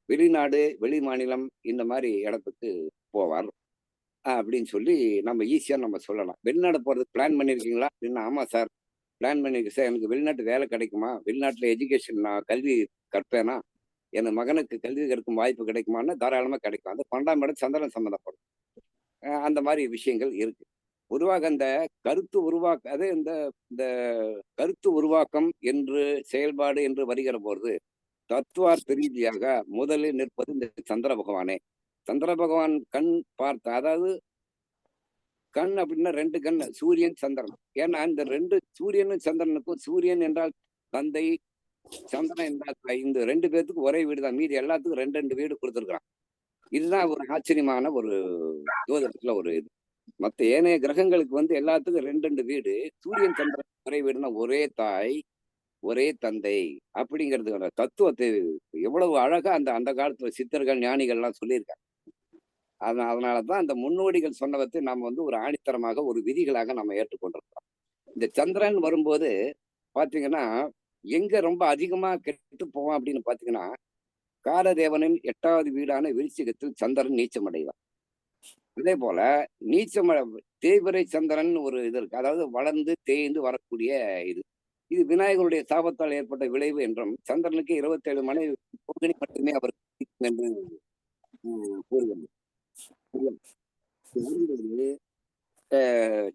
வெளிநாடு, வெளி மாநிலம் இந்த மாதிரி இடத்துக்கு போவார் அப்படின்னு சொல்லி நம்ம ஈஸியா நம்ம சொல்லலாம். வெளிநாடு போறதுக்கு பிளான் பண்ணிருக்கீங்களா அப்படின்னா, ஆமா சார் பிளான் பண்ணிருக்கேன் சார். எனக்கு வெளிநாட்டு வேலை கிடைக்குமா, வெளிநாட்டுல எஜுகேஷன் நான் கல்வி கற்பேனா என் மகனுக்கு கல்வி கற்கும் வாய்ப்பு கிடைக்குமான்னு தாராளமா கிடைக்கும். அது 12ஆம் இடம் சந்திரன் சம்பந்தப்படும். அந்த மாதிரி விஷயங்கள் இருக்கு. பொதுவாக இந்த கருத்து அது இந்த இந்த கருத்து உருவாக்கம் என்று செயல்பாடு என்று வருகிற போது தத்துவார்த்த ரீதியாக முதலில் நிற்பது இந்த சந்திர பகவானே. சந்திர பகவான் கண் பார்த்த, அதாவது கண் அப்படின்னா 2 கண், சூரியன் சந்திரன். ஏன்னா இந்த 2 சூரியனும் சந்திரனுக்கும், சூரியன் என்றால் தந்தை, சந்திரன் என்றால் தாய். இந்த 2 பேர்த்துக்கு ஒரே வீடு தான். மீதி எல்லாத்துக்கும் 2 வீடு கொடுத்துருக்கான். இதுதான் ஒரு ஆச்சரியமான ஒரு ஜோதிடத்துல ஒரு இது. மற்ற ஏனைய கிரகங்களுக்கு வந்து எல்லாத்துக்கும் 2 வீடு. சூரியன் சந்திரன் ஒரே வீடுனா ஒரே தாய், ஒரே தந்தை அப்படிங்கிறது தத்துவத்தை எவ்வளவு அழகா அந்த அந்த காலத்துல சித்தர்கள் ஞானிகள் எல்லாம் சொல்லியிருக்காங்க. அதனாலதான் அந்த முன்னோடிகள் சொன்னவற்றை நாம் வந்து ஒரு ஆணித்தரமாக ஒரு விதிகளாக நம்ம ஏற்றுக்கொண்டிருக்கிறோம். இந்த சந்திரன் வரும்போது பாத்தீங்கன்னா எங்க ரொம்ப அதிகமா கெட்டு போவோம் அப்படின்னு பாத்தீங்கன்னா, காலதேவனின் 8வது வீடான விருச்சிகத்தில் சந்திரன் நீச்சம் அடைவார். அதே போல நீச்சம் தேய்பிறை சந்திரன் ஒரு இது இருக்கு. அதாவது வளர்ந்து தேய்ந்து வரக்கூடிய இது. இது விநாயகருடைய சாபத்தால் ஏற்பட்ட விளைவு என்றும், சந்திரனுக்கு 27 மனைவி மட்டுமே அவர் என்று கூறுகிறது.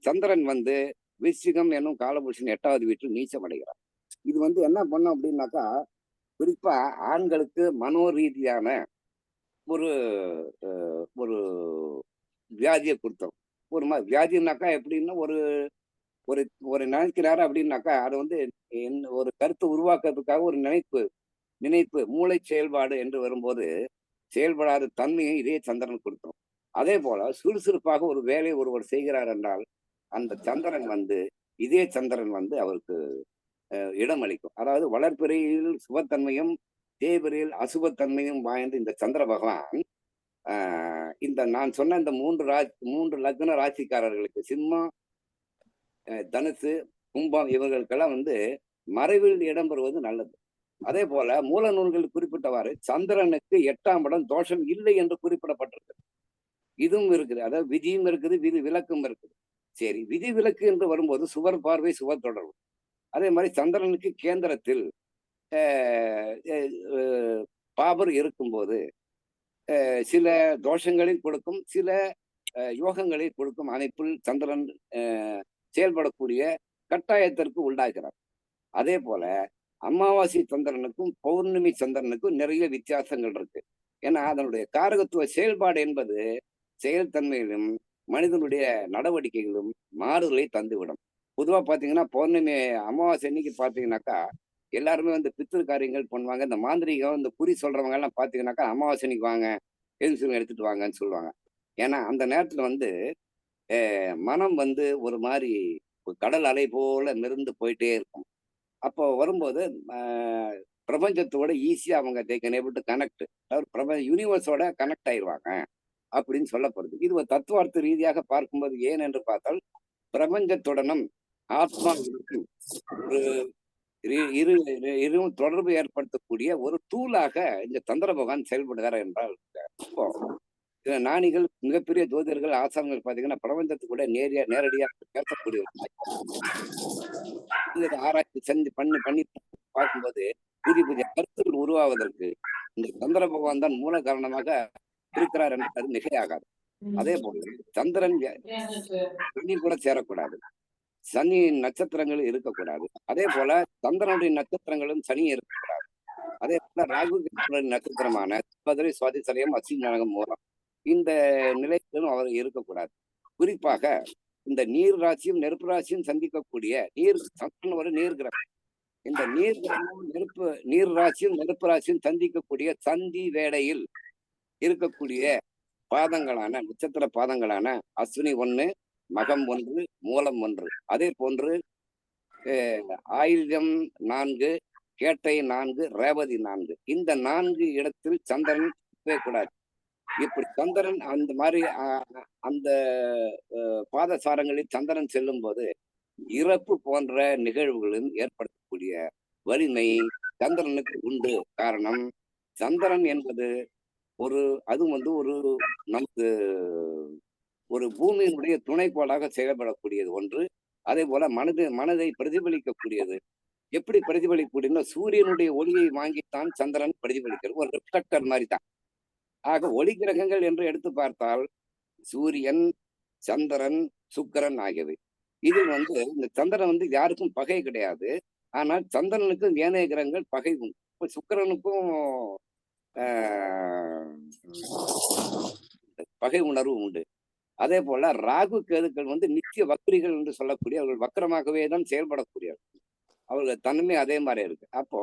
சந்திரன் வந்து விருச்சிகம் என்னும் காலபுருஷன் 8வது வீட்டில் நீச்சம் அடைகிறார். இது வந்து என்ன பண்ணும் அப்படின்னாக்கா, குறிப்பா ஆண்களுக்கு மனோ ரீதியான ஒரு ஒரு வியாதியை கொடுத்தோம். ஒரு வியாதினாக்கா எப்படின்னா, ஒரு ஒரு ஒரு நினைக்கிறாரு அப்படின்னாக்கா அது வந்து ஒரு கருத்தை உருவாக்குறதுக்காக ஒரு நினைப்பு மூளை செயல்பாடு என்று வரும்போது செயல்படாத தன்மையை இதே சந்திரன் கொடுத்தோம். அதே போல சுறுசுறுப்பாக ஒரு வேலை ஒருவர் செய்கிறார் என்றால் அந்த சந்திரன் வந்து இதே சந்திரன் வந்து அவருக்கு இடம் அளிக்கும். அதாவது வளர்பிறையில் சுபத்தன்மையும் தேய்பிறையில் அசுபத்தன்மையும் வாய்ந்த இந்த சந்திர பகவான் இந்த நான் சொன்ன இந்த 3 லக்ன ராசிக்காரர்களுக்கு சிம்மம், தனுசு, கும்பம் இவர்களுக்கெல்லாம் வந்து மறைவில் இடம்பெறுவது நல்லது. அதே போல மூல நூல்கள் குறிப்பிட்டவாறு சந்திரனுக்கு 8ஆம் இடம் தோஷம் இல்லை என்று குறிப்பிடப்பட்டிருக்கு. இதுவும் இருக்குது. அதாவது விதியும் இருக்குது, விதி விலக்கும் இருக்குது. சரி, விதி விலக்கு என்று வரும்போது சுவர் பார்வை சுவர் தொடர்பு. அதே மாதிரி சந்திரனுக்கு கேந்திரத்தில் பாபர் இருக்கும்போது சில தோஷங்களை கொடுக்கும், சில யோகங்களை கொடுக்கும் அமைப்பில் சந்திரன் செயல்படக்கூடிய கட்டாயத்திற்கு உண்டாகிறார். அதே போல அமாவாசை சந்திரனுக்கும் பௌர்ணமி சந்திரனுக்கும் நிறைய வித்தியாசங்கள் இருக்கு. ஏன்னா அதனுடைய காரகத்துவ செயல்பாடு என்பது செயல்தன்மையிலும் மனிதனுடைய நடவடிக்கைகளும் மாறுதலை தந்துவிடும். பொதுவா பாத்தீங்கன்னா பௌர்ணமி அமாவாசை அன்னைக்கு பாத்தீங்கன்னாக்கா எல்லாருமே வந்து பித்திரு காரியங்கள் பண்ணுவாங்க. இந்த மாந்திரிகம், இந்த குறி சொல்றவங்க எல்லாம் பாத்தீங்கன்னாக்கா அமாவாசை அன்னைக்கு வாங்க, எலுமிச்சம் எடுத்துட்டு வாங்கன்னு சொல்லுவாங்க. ஏன்னா அந்த நேரத்துல வந்து மனம் வந்து ஒரு மாதிரி கடல் அலை போல மிதந்து போயிட்டே இருக்கும். அப்போ வரும்போது பிரபஞ்சத்தோட ஈஸியா அவங்க they can able to connect, அதாவது யூனிவர்ஸோட கனெக்ட் ஆயிடுவாங்க அப்படின்னு சொல்லப்படுது. இது ஒரு தத்துவார்த்த ரீதியாக பார்க்கும்போது ஏன் என்று பார்த்தால் பிரபஞ்சத்துடனும் ஆத்மாவுக்கும் ஒரு இரு தொடர்பு ஏற்படுத்தக்கூடிய ஒரு டூலாக இந்த சந்திர பகவான் செயல்படுகிறார் என்றால், ஞானிகள், மிகப்பெரிய ஜோதிடர்கள், ஆசான்கள் பாத்தீங்கன்னா பிரபஞ்சத்துக்கு கூட நேரடியாக பேசக்கூடிய ஆராய்ச்சி செஞ்சு பண்ணி பார்க்கும்போது புதிய புதிய கருத்துக்கள் உருவாவதற்கு இந்த சந்திர பகவான் தான் மூல காரணமாக இருக்கிறார் என்பது மிகையாகாது. அதே போல சந்திரன் சனி கூட சேரக்கூடாது, சனி நட்சத்திரங்கள் இருக்கக்கூடாது. அதே போல சந்திரனுடைய நட்சத்திரங்களும் சனி இருக்கக்கூடாது. அதே போல ராகு நட்சத்திரமான பதிரை, சுவாதி, சதயம், அஸ்வினி, நாகம், மூலம் இந்த நிலையிலும் அவர் இருக்கக்கூடாது. குறிப்பாக இந்த நீர் ராசியும் நெருப்பு ராசியும் சந்திக்கக்கூடிய சந்திரன் ஒரு நீர் கிரகம். இந்த நீர் ராசியும் நெருப்பு ராசியும் சந்திக்கக்கூடிய சந்தி வேளையில் இருக்கக்கூடிய பாதங்களான நட்சத்திர பாதங்களான அஸ்வினி 1, மகம் 1, மூலம் 1, அதே போன்று ஆயில்யம் 4, கேட்டை 4, ரேவதி 4, இந்த 4 இடத்தில் சந்திரன் கூடாது. இப்படி சந்திரன் அந்த மாதிரி அந்த பாதசாரங்களில் சந்திரன் செல்லும் போது இறப்பு போன்ற நிகழ்வுகளும் ஏற்படுத்தக்கூடிய வலிமை சந்திரனுக்கு உண்டு. காரணம், சந்திரன் என்பது அது வந்து நமக்கு ஒரு பூமியினுடைய துணைக்கோளாக செயல்படக்கூடியது ஒன்று. அதே போல மனதை பிரதிபலிக்கக்கூடியது. எப்படி பிரதிபலிக்கூடியன்னா சூரியனுடைய ஒளியை வாங்கித்தான் சந்திரன் பிரதிபலிக்கிறது. ஒரு ரிஃப்ளெக்டர் மாதிரி தான். ஆக ஒளி கிரகங்கள் என்று எடுத்து பார்த்தால் சூரியன், சந்திரன், சுக்கிரன் ஆகியவை. இதில் இந்த சந்திரன் யாருக்கும் பகை கிடையாது. ஆனால் சந்திரனுக்கும் ஏனைய கிரகங்கள் பகை உண்டு. இப்ப சுக்கிரனுக்கும் ஆஹ், பகை உணர்வு உண்டு. அதே போல ராகு கேதுக்கள் நித்திய வக்ரிகள் என்று சொல்லக்கூடிய அவர்கள் வக்கரமாகவே தான் செயல்படக்கூடியவர்கள். அவர்கள் தன்மை அதே மாதிரி இருக்கு. அப்போ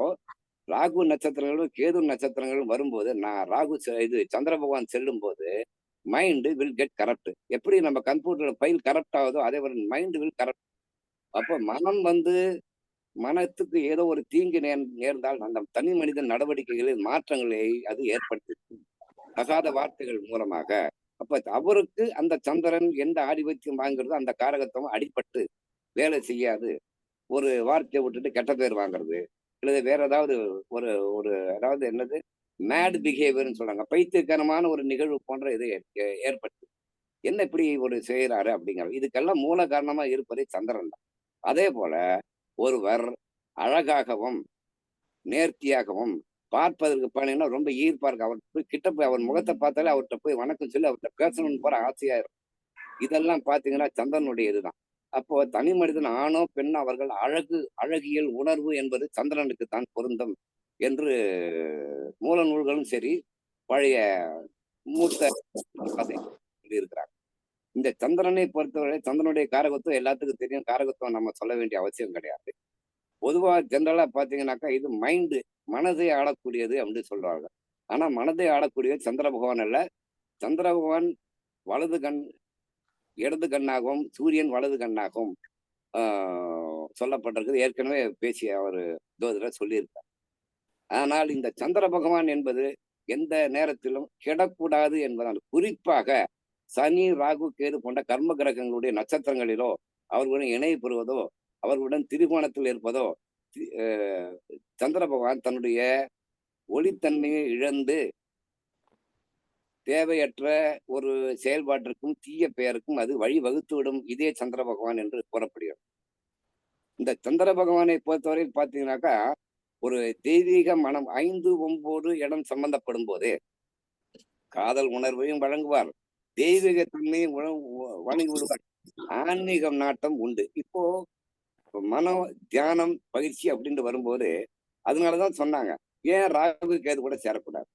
ராகு நட்சத்திரங்களும் கேது நட்சத்திரங்களும் வரும்போது இது சந்திர பகவான் செல்லும் போது மைண்ட் வில் கெட் கரப்ட். எப்படி நம்ம கம்ப்யூட்டர்ல ஃபைல் கரப்ட் ஆகுதோ அதே போல மைண்ட் வில் கரப்ட். அப்போ மனம் மனத்துக்கு ஏதோ ஒரு தீங்கு நேர்ந்தால் அந்த தனி மனித நடவடிக்கைகளில் மாற்றங்களை அது ஏற்படுத்தி தகாத வார்த்தைகள் மூலமாக. அப்ப அவருக்கு அந்த சந்திரன் எந்த ஆதிபத்தியம் வாங்குறதோ அந்த காரகத்துவம் அடிபட்டு வேலை செய்யாது. ஒரு வார்த்தையை விட்டுட்டு கெட்ட பேர் வாங்குறது இல்லது வேற ஏதாவது ஒரு ஒரு அதாவது என்னது மேட் பிஹேவியர்னு சொல்றாங்க, பைத்தியக்காரமான ஒரு நிகழ்வு போன்ற இது ஏற்பட்டு என்ன இப்படி ஒரு செய்யறாரு அப்படிங்கிறது. இதுக்கெல்லாம் மூல காரணமா இருப்பதே சந்திரன் தான். அதே போல ஒருவர் அழகாகவும் நேர்த்தியாகவும் பார்ப்பதற்கு பாத்தீங்கன்னா ரொம்ப ஈர்ப்பா இருக்கு. அவர் போய் கிட்ட போய் அவர் முகத்தை பார்த்தாலே அவர்கிட்ட போய் வணக்கம் சொல்லி அவர்கிட்ட பேசணும்னு போற ஆசையா இருக்கும். இதெல்லாம் பாத்தீங்கன்னா சந்திரனுடைய இதுதான். அப்போ தனி மனிதன் ஆணோ பெண்ணோ அவர்கள் அழகியல் உணர்வு என்பது சந்திரனுக்கு தான் பொருந்தும் என்று மூல நூல்களும் சரி பழைய மூத்த சொல்லியிருக்கிறாங்க. இந்த சந்திரனை பொறுத்தவரை சந்திரனுடைய காரகத்துவம் எல்லாத்துக்கும் தெரியும். காரகத்துவம் நம்ம சொல்ல வேண்டிய அவசியம் கிடையாது. பொதுவா ஜென்ரலா பாத்தீங்கன்னாக்கா இது மனதை ஆளக்கூடியது அப்படின்னு சொல்றாங்க. ஆனா மனதை ஆளக்கூடியது சந்திர பகவான் அல்ல. சந்திர பகவான் வலது கண் இடது கண்ணாகவும் சூரியன் வலது கண்ணாகவும் சொல்லப்பட்டிருக்குது. ஏற்கனவே பேசிய அவர் ஜோதிடர் சொல்லியிருக்கார். ஆனால் இந்த சந்திர பகவான் என்பது எந்த நேரத்திலும் கெடக்கூடாது என்பதால் குறிப்பாக சனி, ராகு, கேது போன்ற கர்ம கிரகங்களுடைய நட்சத்திரங்களிலோ அவர்களுடன் இணை பெறுவதோ அவர்களுடன் திரிகோணத்தில் இருப்பதோ சந்திர பகவான் தன்னுடைய ஒளித்தன்மையை இழந்து தேவையற்ற ஒரு செயல்பாட்டிற்கும் தீய பெயருக்கும் அது வழி வகுத்துவிடும். இதே சந்திர பகவான் என்று கூறப்படுகிறது. இந்த சந்திர பகவானை பொறுத்தவரையில் பார்த்தீங்கன்னாக்கா ஒரு தெய்வீக மனம் 5, 9 இடம் சம்பந்தப்படும் போது காதல் உணர்வையும் வழங்குவார், தெய்வீக தன்மையும் வழங்கி விடுவார். ஆன்மீகம் நாட்டம் உண்டு. இப்போ மனம் தியானம் பயிற்சி அப்படின்ட்டு வரும்போது அதனாலதான் சொன்னாங்க ஏன் ராகு கேது கூட சேரக்கூடாது.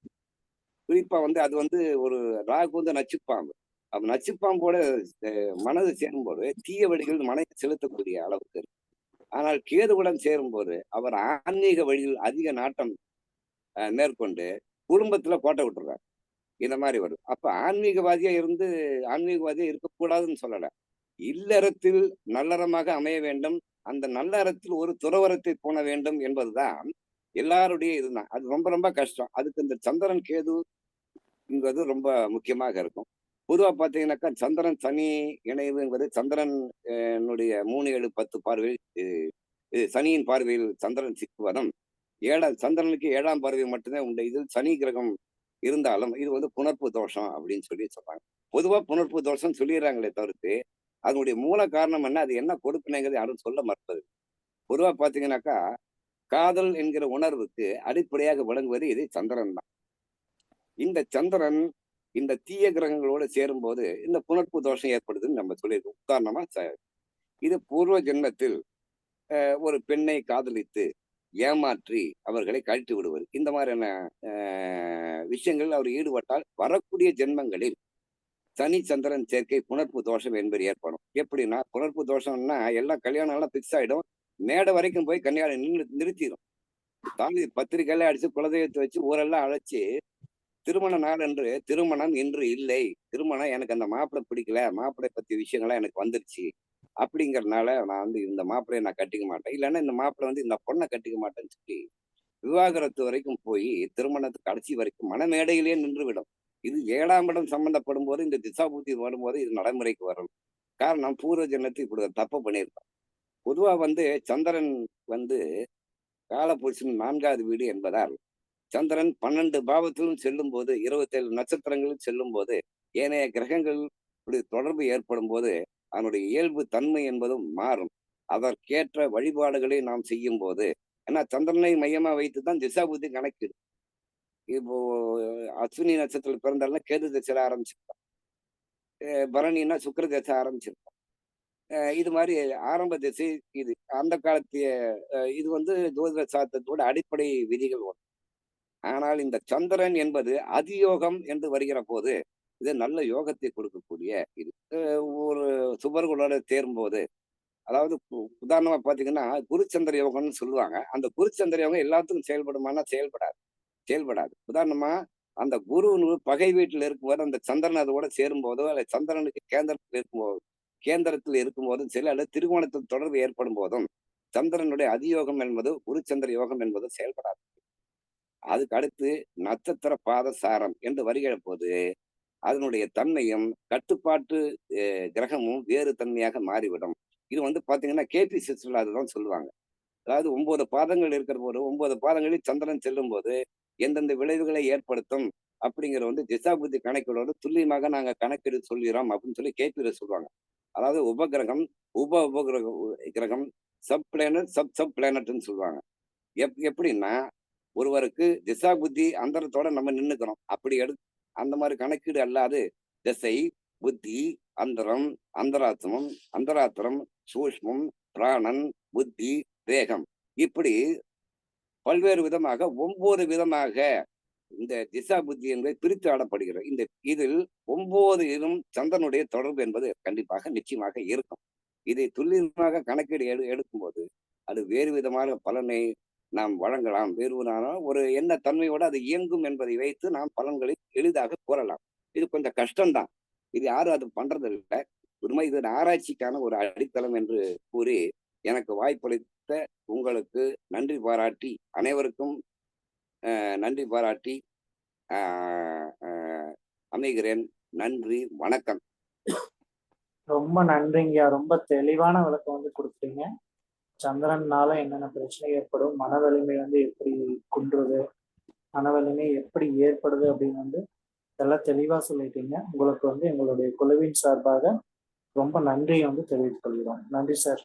குறிப்பா அது ஒரு ராகு நச்சுப்பாம்பு. அப்ப நச்சுப்பாம்போட மனது சேரும்போது தீய வழிகள் மனதை செலுத்தக்கூடிய அளவுக்கு இருக்கு. ஆனால் கேதுவுடன் சேரும்போது அவர் ஆன்மீக வழியில் அதிக நாட்டம் மேற்கொண்டு குடும்பத்துல கோட்டை விட்டுறாரு. இந்த மாதிரி வரும். அப்ப ஆன்மீகவாதியா இருக்கக்கூடாதுன்னு சொல்லல. இல்லறத்தில் நல்லறமாக அமைய வேண்டும். அந்த நல்லறத்தில் ஒரு துறவரத்தை போன வேண்டும் என்பதுதான் எல்லாருடைய இதுதான். அது ரொம்ப ரொம்ப கஷ்டம். அதுக்கு இந்த சந்திரன் கேதுங்கிறது ரொம்ப முக்கியமாக இருக்கும். பொதுவா பாத்தீங்கன்னாக்கா சந்திரன் சனி இணைவுங்கிறது சந்திரன் 3, 7, 10 பார்வையில் சனியின் பார்வையில் சந்திரன் சிக்குவதும் சந்திரனுக்கு 7ஆம் பார்வை மட்டும்தான் உண்டு. இதில் சனி கிரகம் இருந்தாலும் இது புணர்ப்பு தோஷம் அப்படின்னு சொல்றாங்க. பொதுவா புணர்ப்பு தோஷம் சொல்லிடுறாங்களே தவிர்த்து அதனுடைய மூல காரணம் என்ன, அது என்ன கொடுப்பினைங்கிறது யாரும் சொல்ல மறுப்பது. பொதுவா பாத்தீங்கன்னாக்கா காதல் என்கிற உணர்வுக்கு அடிப்படையாக விளங்குவது இது சந்திரன் தான். இந்த சந்திரன் இந்த தீய கிரகங்களோடு சேரும் போது இந்த புணர்ப்பு தோஷம் ஏற்படுதுன்னு நம்ம சொல்லியிருக்கோம். உதாரணமா இது பூர்வ ஜென்மத்தில் ஒரு பெண்ணை காதலித்து ஏமாற்றி அவர்களை கழட்டி விடுவது, இந்த மாதிரியான விஷயங்கள் அவர் ஈடுபட்டால் வரக்கூடிய ஜென்மங்களில் சனி சந்திரன் சேர்க்கை புணர்ப்பு தோஷம் என்பது ஏற்படும். எப்படின்னா புணர்ப்பு தோஷம்னா எல்லாம் கல்யாணம் எல்லாம் பிக்ஸ் ஆயிடும். மேடை வரைக்கும் போய் கல்யாணம் நிறுத்திடும். தாலி பத்திரிகையில அடிச்சு குலதெய்வத்தை வச்சு ஊரெல்லாம் அழைச்சி திருமண நாள் என்று திருமணம் இன்று இல்லை, திருமணம் எனக்கு அந்த மாப்பிள்ளை பிடிக்கல, மாப்பிள்ளை பத்தி விஷயங்கள்லாம் எனக்கு வந்துருச்சு அப்படிங்கறதுனால நான் இந்த மாப்பிள்ளையை நான் கட்டிக்க மாட்டேன், இல்லைன்னா இந்த மாப்பிள்ளை இந்த பொண்ணை கட்டிக்க மாட்டேன்னு சொல்லி விவாகரத்து வரைக்கும் போய் திருமணத்துக்கு கடைசி வரைக்கும் மனமேடையிலேயே நின்றுவிடும். இது 7ஆம் இடம் சம்பந்தப்படும் போது இந்த திசாபூர்த்தி வரும்போது இது நடைமுறைக்கு வரும். காரணம் பூர்வ ஜென்மத்தில் இப்படி தப்பு பண்ணியிருக்கான். பொதுவா சந்திரன் காலபுருஷன் 4வது வீடு என்பதால் சந்திரன் 12 பாவத்திலும் செல்லும் போது 27 நட்சத்திரங்களும் செல்லும் போது ஏனைய கிரகங்கள் தொடர்பு ஏற்படும் போது அதனுடைய இயல்பு தன்மை என்பதும் மாறும். அதற்கேற்ற வழிபாடுகளை நாம் செய்யும் போது, ஏன்னா சந்திரனை மையமா வைத்து தான் திசா புத்தி கணக்கிடு. இப்போ அஸ்வினி நட்சத்திரத்தில் பிறந்தாலும் கேது திசையில ஆரம்பிச்சிருப்பான். பரணின்னா சுக்கிர திசை ஆரம்பிச்சிருப்பான். இது மாதிரி ஆரம்ப திசை இது. அந்த காலத்திய இது வந்து ஜோதிட சாஸ்திரத்தோட அடிப்படை விதிகள் ஒன்று. ஆனால் இந்த சந்திரன் என்பது அதியோகம் என்று வருகிற போது, இது நல்ல யோகத்தை கொடுக்கக்கூடிய இது. ஒரு சுபர்களோட சேரும்போது, அதாவது உதாரணமா பார்த்தீங்கன்னா, குருச்சந்திர யோகம்னு சொல்லுவாங்க. அந்த குருச்சந்திர யோகம் எல்லாத்துக்கும் செயல்படுமான்னா செயல்படாது. செயல்படாது. உதாரணமா, அந்த குரு பகை வீட்டில் இருக்கும்போது, அந்த சந்திரன் அதோட சேரும்போதோ, அல்ல சந்திரனுக்கு கேந்திரத்தில் இருக்கும்போதும் சரி, அல்லது திருமணத்தில் தொடர்பு ஏற்படும் போதும், சந்திரனுடைய அதியோகம் என்பது குருச்சந்திர யோகம் என்பது செயல்படாது. அதுக்கு அடுத்து நட்சத்திர பாத சாரம் என்று வருகிற போது, அதனுடைய தன்மையும் கட்டுப்பாட்டு கிரகமும் வேறு தன்மையாக மாறிவிடும். இது வந்து பாத்தீங்கன்னா கேபி சிஸ்டர்ல அதுதான் சொல்லுவாங்க. அதாவது 9 பாதங்கள் இருக்கிற போது 9 பாதங்களில் சந்திரன் செல்லும் போது எந்தெந்த விளைவுகளை ஏற்படுத்தும் அப்படிங்கிற வந்து திசா புத்தி கணக்கீடோடு துல்லியமாக நாங்க கணக்கெடு சொல்கிறோம் அப்படின்னு சொல்லி கேபியில சொல்லுவாங்க. அதாவது உபகிரகம், கிரகம், சப் பிளானட், சப் பிளானட்னு சொல்லுவாங்க. எப்படின்னா ஒருவருக்கு திசா புத்தி அந்தரத்தோட நம்ம நின்னுக்கிறோம். அப்படி அந்த மாதிரி கணக்கீடு அல்லாது திசை, புத்தி, அந்தரம், அந்தராத்திரம், சூஷ்மம், பிராணன், புத்தி, வேகம், இப்படி பல்வேறு விதமாக 9 விதமாக இந்த திசா புத்தி என்பது பிரித்து ஆடப்படுகிறது. இதில் 9 சந்திரனுடைய தொடர்பு என்பது கண்டிப்பாக நிச்சயமாக இருக்கும். இதை துல்லியமாக கணக்கீடு எடுக்கும்போது அது வேறு விதமான பலனை நாம் வழங்கலாம். வேறு ஒரு என்ன தன்மையோடு அது இயங்கும் என்பதை வைத்து நாம் பலன்களை எளிதாக கூறலாம். இது கொஞ்சம் கஷ்டம்தான். இது யாரும் அது பண்றது இல்லை. உண்மை இது ஆராய்ச்சிக்கான ஒரு அடித்தளம் என்று கூறி எனக்கு வாய்ப்பளித்த உங்களுக்கு நன்றி பாராட்டி, அனைவருக்கும் நன்றி பாராட்டி அமைகிறேன். நன்றி, வணக்கம். ரொம்ப நன்றிங்கய்யா. ரொம்ப தெளிவான விளக்கம் வந்து கொடுத்தீங்க. சந்திரனால என்னென்ன பிரச்சனை ஏற்படும், மன வலிமை வந்து எப்படி குன்றுது, மன வலிமை எப்படி ஏற்படுது அப்படின்னு வந்து இதெல்லாம் தெளிவா சொல்லிட்டீங்க. உங்களுக்கு வந்து எங்களுடைய குழுவின் சார்பாக ரொம்ப நன்றியை வந்து தெரிவித்துக் கொள்கிறோம். நன்றி சார்.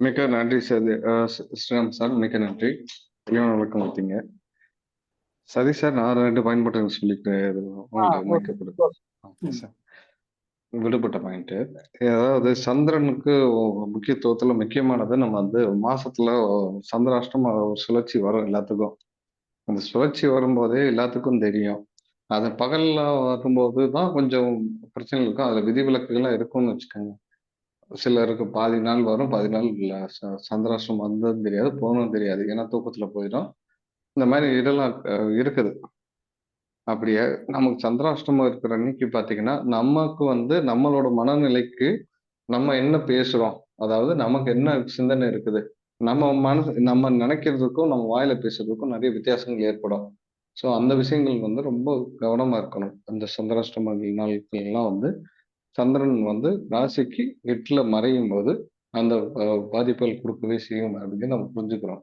மிக்க நன்றி சார். ஸ்ரீராம் சார், மிக்க நன்றி. விளக்கம் கொடுத்தீங்க. சரி சார், நான் 2 பாயிண்ட் மட்டும் சொல்லிட்டு விடுபட்ட பாயிண்ட். அதாவது சந்திரனுக்கு முக்கியத்துவத்துல முக்கியமானது, நம்ம வந்து மாசத்துல சந்திராஷ்டம சுழற்சி வரும் எல்லாத்துக்கும். அந்த சுழற்சி வரும்போதே எல்லாத்துக்கும் தெரியும். அது பகல்ல வரும்போது தான் கொஞ்சம் பிரச்சனை இருக்கும். அதுல விதிவிலக்குகள்லாம் இருக்கும்னு வச்சுக்கோங்க. சிலருக்கு பாதி நாள் வரும், பாதி நாள் இல்ல. சந்திராஷ்டிரம் வந்ததும் தெரியாது, போனதும் தெரியாது. ஏன்னா தூக்கத்துல போயிடும். இந்த மாதிரி இதெல்லாம் இருக்குது. அப்படியே நமக்கு சந்திராஷ்டமம் இருக்கிற அன்னைக்கு பாத்தீங்கன்னா, நமக்கு வந்து நம்மளோட மனநிலைக்கு நம்ம என்ன பேசுறோம், அதாவது நமக்கு என்ன சிந்தனை இருக்குது, நம்ம நினைக்கிறதுக்கும் நம்ம வாயில பேசுறதுக்கும் நிறைய வித்தியாசங்கள் ஏற்படும். ஸோ அந்த விஷயங்கள் வந்து ரொம்ப கவனமா இருக்கணும். அந்த சந்திராஷ்டம நாட்கள் எல்லாம் வந்து சந்திரன் வந்து ராசிக்கு 8ல மறையும் போது அந்த பாதிப்புகள் கொடுக்கவே செய்யும் அப்படின்னு நம்ம புரிஞ்சுக்கிறோம்.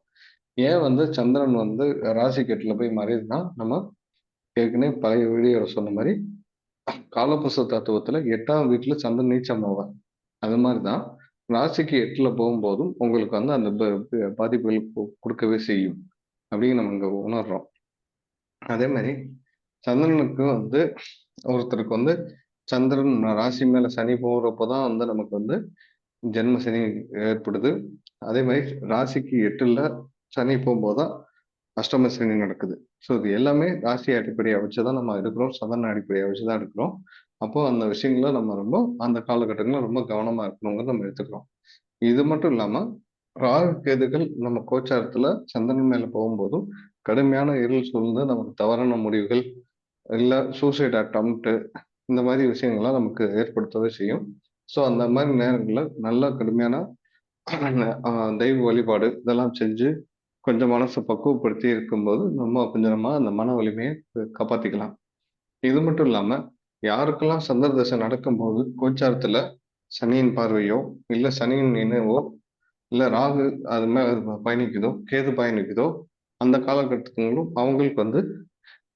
ஏன் வந்து சந்திரன் வந்து ராசிக்கு 8ல போய் மறையுதுன்னா, நம்ம ஏற்கனவே பழைய வீடியோல சொன்ன மாதிரி காலபுருஷ தத்துவத்துல 8ஆம் வீட்டுல சந்திரன் நீச்சம் ஆவார். அது மாதிரிதான் ராசிக்கு 8ல போகும்போதும் உங்களுக்கு வந்து அந்த பாதிப்புகள் கொடுக்கவே செய்யும் அப்படின்னு நம்ம இங்க உணர்றோம். அதே மாதிரி சந்திரனுக்கு வந்து ஒருத்தருக்கு வந்து சந்திரன் ராசி மேல சனி போகிறப்பதான் வந்து நமக்கு வந்து ஜென்ம சனி ஏற்படுது. அதே மாதிரி ராசிக்கு 8ல சனி போகும்போதுதான் அஷ்டம சனி நடக்குது. ஸோ இது எல்லாமே ராசி அடிப்படையை வச்சுதான் நம்ம எடுக்கிறோம், சந்திரன் அடிப்படையை வச்சுதான் எடுக்கிறோம். அப்போ அந்த விஷயங்கள நம்ம ரொம்ப அந்த காலகட்டங்களில் ரொம்ப கவனமா இருக்கணுங்கிறத நம்ம எடுத்துக்கிறோம். இது மட்டும் இல்லாம ராகு கேதுகள் நம்ம கோச்சாரத்துல சந்திரன் மேல போகும்போதும் கடுமையான இருள் சூழ்ந்து நமக்கு தவறான முடிவுகள், இல்ல சூசைட் அட்டம்ப்ட், இந்த மாதிரி விஷயங்கள்லாம் நமக்கு ஏற்படுத்தவே செய்யும். ஸோ அந்த மாதிரி நேரங்களில் நல்ல கடுமையான தெய்வ வழிபாடு இதெல்லாம் செஞ்சு கொஞ்சம் மனசை பக்குவப்படுத்தி இருக்கும்போது நம்ம கொஞ்சமா அந்த மன வலிமையை காப்பாத்திக்கலாம். இது மட்டும் இல்லாம யாருக்கெல்லாம் சந்திர தசை நடக்கும்போது கோச்சாரத்துல சனியின் பார்வையோ இல்ல சனியின் நினைவோ இல்ல ராகு அது மேல பயணிக்குதோ கேது பயணிக்குதோ அந்த காலகட்டத்திலும் அவங்களுக்கு வந்து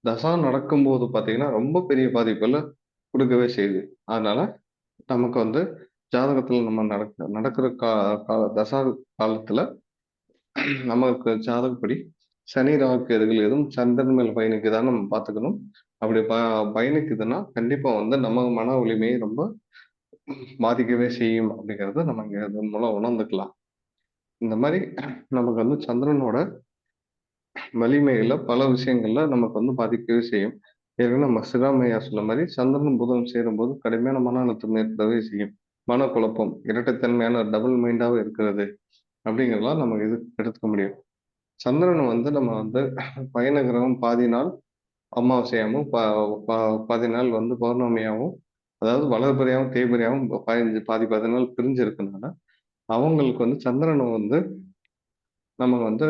தசா நடக்கும்போது பாத்தீங்கன்னா ரொம்ப பெரிய பாதிப்புல கொடுக்கவே செய்யுது. அதனால நமக்கு வந்து ஜாதகத்துல நம்ம நடக்கிற தசா காலத்துல நமக்கு ஜாதகப்படி சனி ராகு கேதுகள் எதுவும் சந்திரன் மேல் பயணிக்குதான்னு நம்ம பார்த்துக்கணும். அப்படி பயணிக்குதுன்னா கண்டிப்பா வந்து நம்ம மன வலிமையை ரொம்ப பாதிக்கவே செய்யும் அப்படிங்கிறத நம்ம இங்க இதன் மூலம் உணர்ந்துக்கலாம். இந்த மாதிரி நமக்கு வந்து சந்திரனோட வலிமையில பல விஷயங்கள்ல நமக்கு வந்து பாதிக்கவே செய்யும். ஏற்கனவே நம்ம சிராமையா சொன்ன மாதிரி சந்திரன் புதன் சேரும்போது கடுமையான மன அழுத்தம் ஏற்படவே செய்யும். மனக்குழப்பம், இரட்டைத்தன்மையான டபுள் மைண்டாவே இருக்கிறது அப்படிங்கிறதெல்லாம் நம்ம இது எடுத்துக்க முடியும். சந்திரனை வந்து நம்ம வந்து பயண கிரகம் பாதி நாள் அமாவாசையாகவும் பாதி நாள் வந்து பௌர்ணமியாகவும், அதாவது வளர்பிறையாகவும் தேய்பிறையாகவும் பாதி பாதி நாள் பிரிஞ்சு இருக்கனால அவங்களுக்கு வந்து சந்திரனை வந்து நம்ம வந்து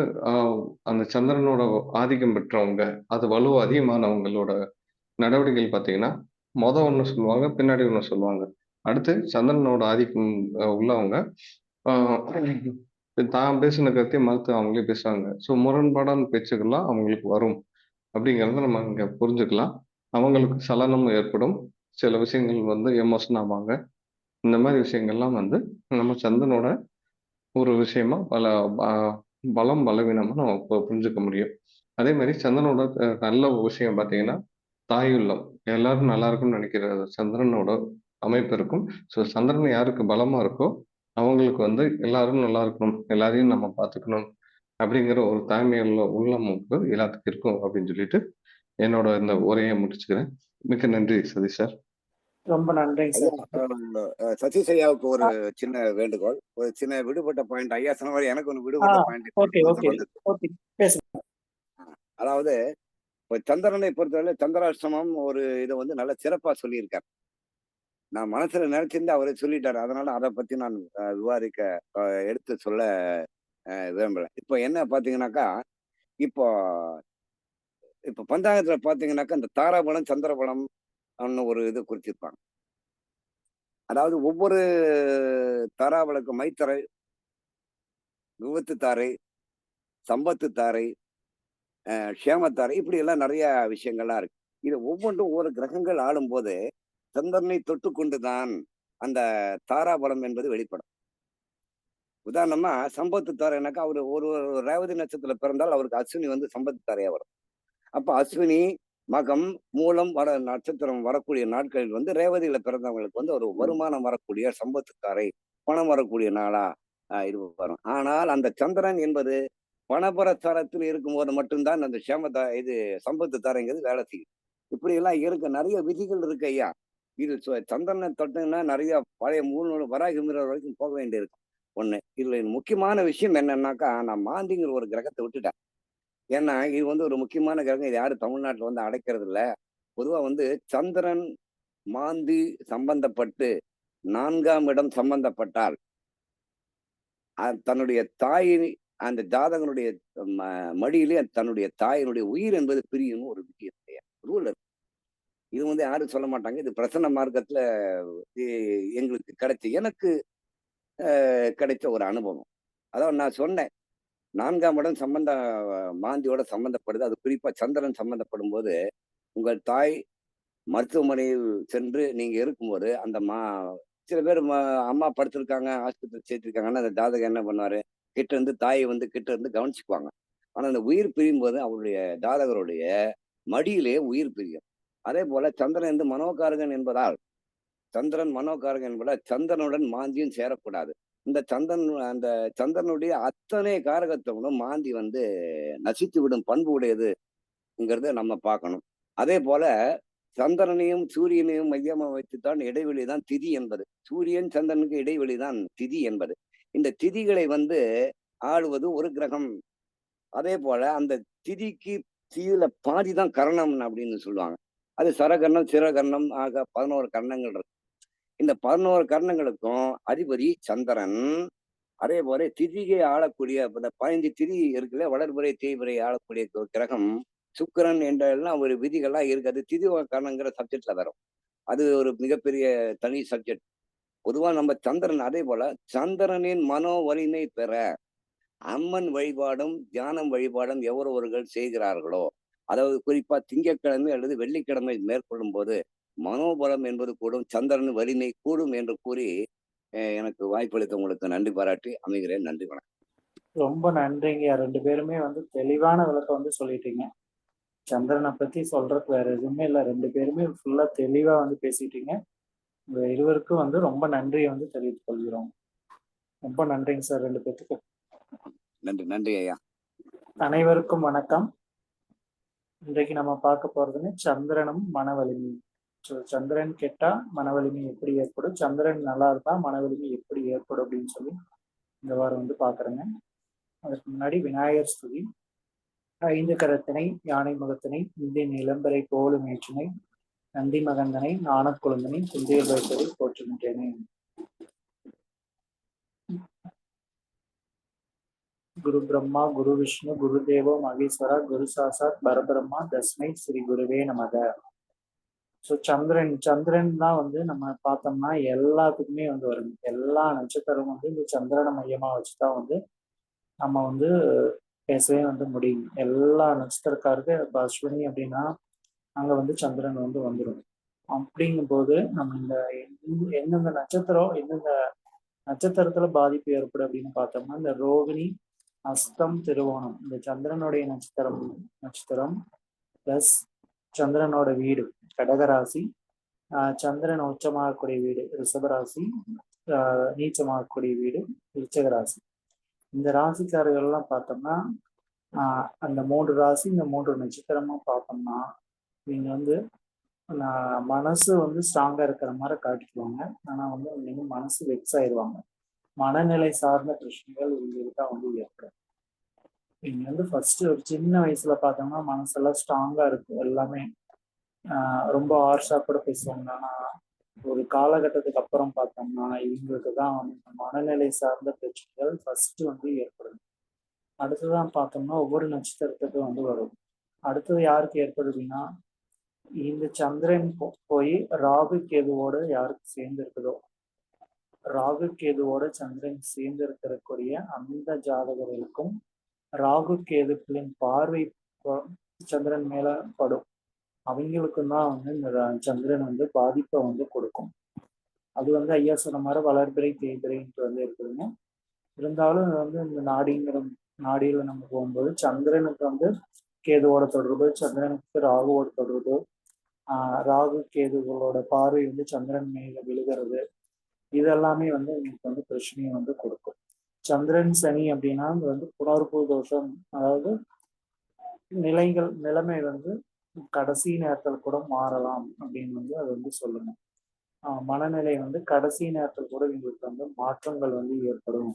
அந்த சந்திரனோட ஆதிக்கம் பெற்றவங்க, அது வலு அதிகமானவங்களோட நடவடிக்கைகள் பார்த்தீங்கன்னா, ஒண்ணு சொல்லுவாங்க, பின்னாடி ஒண்ணு சொல்லுவாங்க. அடுத்து சந்திரனோட ஆதிக்கம் உள்ளவங்க ஆ தான் பேசின கருத்தையும் மறுத்து அவங்களே பேசுவாங்க. ஸோ முரண்பாடான பேச்சுக்கள்லாம் அவங்களுக்கு வரும். அப்படிங்கிறத நம்ம இங்க புரிஞ்சுக்கலாம். அவங்களுக்கு சலனம் ஏற்படும். சில விஷயங்கள் வந்து எமோஷன் ஆவாங்க. இந்த மாரி விஷயங்கள்லாம் வந்து நம்ம சந்திரனோட ஒரு விஷயமா பலம், பலவீனமா நம்ம புரிஞ்சுக்க முடியும். அதே மாரி சந்திரனோட நல்ல விஷயம் பார்த்தீங்கன்னா, தாய் உள்ளம். எல்லாரும் நல்லா இருக்கும்னு நினைக்கிற சந்திரனோட அமைப்பு இருக்கும். ஸோ சந்திரன் யாருக்கு பலமா இருக்கோ, அவங்களுக்கு வந்து எல்லாரும் நல்லா இருக்கணும், எல்லாரையும் நம்ம பார்த்துக்கணும் அப்படிங்கிற ஒரு தாய்மையுள்ள உள்ளம் எல்லாத்துக்கும் இருக்கும் அப்படின்னு சொல்லிட்டு, என்னோட இந்த உரையை முடிச்சுக்கிறேன். மிக்க நன்றி சதீஷ் சார். ரொம்ப நன்றிங்க ஐயா, சார். சதீஷ் ஐயாவுக்கு ஒரு சின்ன வேண்டுகோள். ஒரு சின்ன விடுபட்ட பாயிண்ட் ஐயா சொன்ன மாதிரி எனக்கு ஒன்று ஆ, விடுபட்ட பாயிண்ட் ஓகே, ஓகே, ஓகே. பேசுங்க. அதாவது இப்ப சந்திரனை பொறுத்தவரை சந்திராஷ்டமம் ஒரு இதை வந்து நல்ல சிறப்பா சொல்லியிருக்காரு. நான் மனசுல நினைச்சிருந்து அவரே சொல்லிட்டாரு. அதனால அதை பத்தி நான் விவாதிக்க எடுத்து சொல்ல விரும்பல. இப்போ என்ன பாத்தீங்கன்னாக்கா, இப்போ இப்போ பஞ்சாங்கத்துல பாத்தீங்கன்னாக்கா இந்த தாராபலம் சந்திரபலம் ஒரு இது குறிச்சிருப்பாங்க. அதாவது ஒவ்வொரு தாராபலுக்கு மைத்தரை, விபத்து தாரை, சம்பத்து தாரை, க்ஷேமத்தாரை, இப்படி எல்லாம் நிறைய விஷயங்கள்லாம் இருக்கு. இது ஒவ்வொன்றும் ஒவ்வொரு கிரகங்கள் ஆளும்போது சந்திரனை தொட்டு கொண்டுதான் அந்த தாராபலம் என்பது வெளிப்படும். உதாரணமா சம்பத்து தாரைனாக்கா அவரு ஒரு ஒரு ரேவதி நட்சத்திரத்துல பிறந்தால் அவருக்கு அஸ்வினி வந்து சம்பத்து தாரையா வரும். அப்ப அஸ்வினி, மகம், மூலம் வர நட்சத்திரம் வரக்கூடிய நாட்களில் வந்து ரேவதியில பிறந்தவங்களுக்கு வந்து ஒரு வருமானம் வரக்கூடிய சம்பத்து தாரை, பணம் வரக்கூடிய நாளா இது வரும். ஆனால் அந்த சந்திரன் என்பது பணபரஸ்தானத்தில் இருக்கும்போது மட்டும்தான் அந்த இது சம்பத்து தாரைங்கிறது வேலை செய்யும். இப்படி எல்லாம் இருக்கு, நிறைய விதிகள் இருக்கு ஐயா. இது சந்திரனை தொட்டுங்கன்னா நிறைய பழைய மூணு வராகி மீறல் வரைக்கும் போக வேண்டியிருக்கு. ஒண்ணு இதுல முக்கியமான விஷயம் என்னன்னாக்கா, நான் மாந்திங்கிற ஒரு கிரகத்தை விட்டுட்டேன். ஏன்னா இது வந்து ஒரு முக்கியமான கிரகம். இது யாரும் தமிழ்நாட்டுல வந்து அடைக்கிறது இல்ல. பொதுவா வந்து சந்திரன் மாந்தி சம்பந்தப்பட்டு 4ஆம் இடம் சம்பந்தப்பட்டால் தன்னுடைய தாயின் அந்த ஜாதகனுடைய மடியிலே தன்னுடைய தாயினுடைய உயிர் என்பது பிரியும் ஒரு விதி ரூல் இருக்கு. இது வந்து யாரும் சொல்ல மாட்டாங்க. இது பிரசன்ன மார்க்கத்துல எங்களுக்கு எனக்கு கிடைச்ச ஒரு அனுபவம். அதாவது நான் சொன்னேன், 4ஆம் இடம் மாந்தியோட சம்பந்தப்படுது. அது குறிப்பா சந்திரன் சம்பந்தப்படும் போது உங்கள் தாய் மருத்துவமனையில் சென்று நீங்க இருக்கும்போது அந்த சில பேர் அம்மா படுத்திருக்காங்க, ஆஸ்பத்திரி சேர்த்திருக்காங்கன்னா அந்த ஜாதகம் என்ன பண்ணுவாரு, கிட்ட இருந்து தாயை வந்து கிட்ட இருந்து கவனிச்சுக்குவாங்க. ஆனா அந்த உயிர் பிரியும் போது அவருடைய ஜாதகருடைய மடியிலே உயிர் பிரியும். அதே போல சந்திரன் வந்து மனோகாரகன் என்பதால் சந்திரனுடன் மாந்தியும் சேரக்கூடாது. இந்த அந்த சந்திரனுடைய அத்தனை காரகத்துவனும் மாந்தி வந்து நசித்து விடும் பண்பு உடையதுங்கிறத நம்ம பார்க்கணும். அதே போல சந்திரனையும் சூரியனையும் மையமா வைத்துத்தான் இடைவெளி தான் திதி என்பது. சூரியன் சந்திரனுக்கு இடைவெளி தான் திதி என்பது. இந்த திதிகளை வந்து ஆளுவது ஒரு கிரகம். அதே போல அந்த திதிக்கு திதியில பாதிதான் கரணம் அப்படின்னு சொல்லுவாங்க. அது சரகர்ணம், சிரகர்ணம் ஆக 11 கர்ணங்கள் இருக்கு. இந்த 11 கர்ணங்களுக்கும் அதிபதி சந்திரன். அதே போல திதியை ஆளக்கூடிய இந்த 15 திதி இருக்குல்ல, வளர்பிறை தேய்பிறை ஆளக்கூடிய கிரகம் சுக்கிரன் என்ற எல்லாம் ஒரு விதிகள்லாம் இருக்கு. அது திதி கரணங்கிற சப்ஜெக்ட்ல வரும். அது ஒரு மிகப்பெரிய தனி சப்ஜெக்ட். பொதுவா நம்ம சந்திரன் அதே போல சந்திரனின் மனோ வலிமை பெற அம்மன் வழிபாடும் தியானம் வழிபாடும் எவரவர்கள் செய்கிறார்களோ, அதாவது குறிப்பா திங்கட்கிழமை அல்லது வெள்ளிக்கிழமை மேற்கொள்ளும் போது மனோபலம் என்பது கூடும், சந்திரன் வலிமை கூடும் என்று கூறி எனக்கு வாய்ப்பளித்த உங்களுக்கு நன்றி பாராட்டி அமைகிறேன். நன்றி, வணக்கம். ரொம்ப நன்றிங்க. 2 பேருமே வந்து தெளிவான விளக்கம் வந்து சொல்லிட்டீங்க. சந்திரனை பத்தி சொல்றதுக்கு வேற எதுவுமே இல்ல. 2 பேருமே ஃபுல்லா தெளிவா வந்து பேசிட்டீங்க. உங்க இருவருக்கும் வந்து ரொம்ப நன்றிய வந்து தெரிவித்துக் கொள்கிறோம். ரொம்ப நன்றிங்க சார் 2 பேத்துக்கும். நன்றி, நன்றி ஐயா. அனைவருக்கும் வணக்கம். இன்றைக்கு நம்ம பார்க்க போறதுன்னு சந்திரனும் மன வலிமையும். சந்திரன் கெட்டா மன வலிமை எப்படி ஏற்படும், சந்திரன் நல்லா இருந்தா மன வலிமை எப்படி ஏற்படும் அப்படின்னு சொல்லி இந்த வாரம் வந்து பாக்குறேங்க. அதுக்கு முன்னாடி விநாயகர் ஸ்துதி. 5 கரத்தினை யானை முகத்தினை இந்தியன் இளம்பரை போலும் ஏற்றினை நந்தி மகந்தனை நாணக்குழுந்தனை குந்தியல் வைத்ததை போற்றுகின்றேனே. குரு பிரம்மா குரு விஷ்ணு குரு தேவோ மகேஸ்வரா குரு சாசாத் பரபிரம்மா தஸ்மை ஸ்ரீ குருவே நமக. ஸோ சந்திரன் தான் வந்து நம்ம பார்த்தோம்னா எல்லாத்துக்குமே வந்து வரும். எல்லா நட்சத்திரமும் வந்து இந்த சந்திரனை மையமா வச்சுதான் வந்து நம்ம வந்து பேசவே வந்து முடியும். எல்லா நட்சத்திரக்காருக்கு இப்போ அஸ்வினி அப்படின்னா அங்க வந்து சந்திரன் வந்து வந்துடும். அப்படிங்கும்போது நம்ம இந்த எந்தெந்த நட்சத்திரத்துல பாதிப்பு ஏற்படும் அப்படின்னு பார்த்தோம்னா இந்த ரோகிணி அஸ்தம் திருவோணம் இந்த சந்திரனுடைய நட்சத்திரம் பிளஸ் சந்திரனோட வீடு கடகராசி, சந்திரன் உச்சமாகக்கூடிய வீடு ரிஷபராசி, நீச்சமாகக்கூடிய வீடு விருச்சிகராசி. இந்த ராசிக்காரர்கள்லாம் பார்த்தோம்னா அந்த 3 ராசி இந்த 3 நட்சத்திரமும் பார்த்தோம்னா நீங்க வந்து மனசு வந்து ஸ்ட்ராங்கா இருக்கிற மாதிரி காட்டிக்குவாங்க. ஆனா வந்து நீங்க மனசு வெக்ஸ் ஆயிடுவாங்க. மனநிலை சார்ந்த பிரச்சனைகள் இவங்களுக்கு தான் வந்து ஏற்படும். நீங்க வந்து ஃபர்ஸ்ட் ஒரு சின்ன வயசுல பார்த்தோம்னா மனசெல்லாம் ஸ்ட்ராங்கா இருக்கும். எல்லாமே ரொம்ப ஹார்ஷா கூட பேசுவாங்க. ஆனா ஒரு காலகட்டத்துக்கு அப்புறம் பார்த்தோம்னா இவங்களுக்கு தான் வந்து மனநிலை சார்ந்த பிரச்சனைகள் ஃபர்ஸ்ட் வந்து ஏற்படும். அடுத்ததான் பார்த்தோம்னா ஒவ்வொரு நட்சத்திரத்துக்கும் வந்து வரும். அடுத்தது யாருக்கு ஏற்படுதுன்னா இந்த சந்திரன் போய் ராகு கேதுவோட யாருக்கு சேர்ந்து இருக்குதோ ராகு கேதுவோட சந்திரன் சேர்ந்து இருக்கக்கூடிய அந்த ஜாதகர்களுக்கும் ராகு கேதுக்களின் பார்வை சந்திரன் மேல படும். அவங்களுக்கும் தான் வந்து இந்த சந்திரன் வந்து பாதிப்பை வந்து கொடுக்கும். அது வந்து ஐயா சொன்ன மாதிரி வளர்பிறை தேய்பிறைன்ட்டு வந்து இருக்குதுங்க. இருந்தாலும் வந்து இந்த நாடியில நம்ம போகும்போது சந்திரனுக்கு வந்து கேதுவோட தொடர்பு, சந்திரனுக்கு ராகுவோட தொடர்பு, ராகு கேதுகளோட பார்வை வந்து சந்திரன் மேல விழுகிறது, இதெல்லாமே வந்து உங்களுக்கு வந்து பிரச்சனையை வந்து கொடுக்கும். சந்திரன் சனி அப்படின்னா வந்து புனர்பூ தோஷம், அதாவது நிலைமை வந்து கடைசி நேரத்தில் கூட மாறலாம் அப்படின்னு வந்து அது வந்து சொல்லணும். மனநிலை வந்து கடைசி நேரத்தில் கூட இவங்களுக்கு வந்து மாற்றங்கள் வந்து ஏற்படும்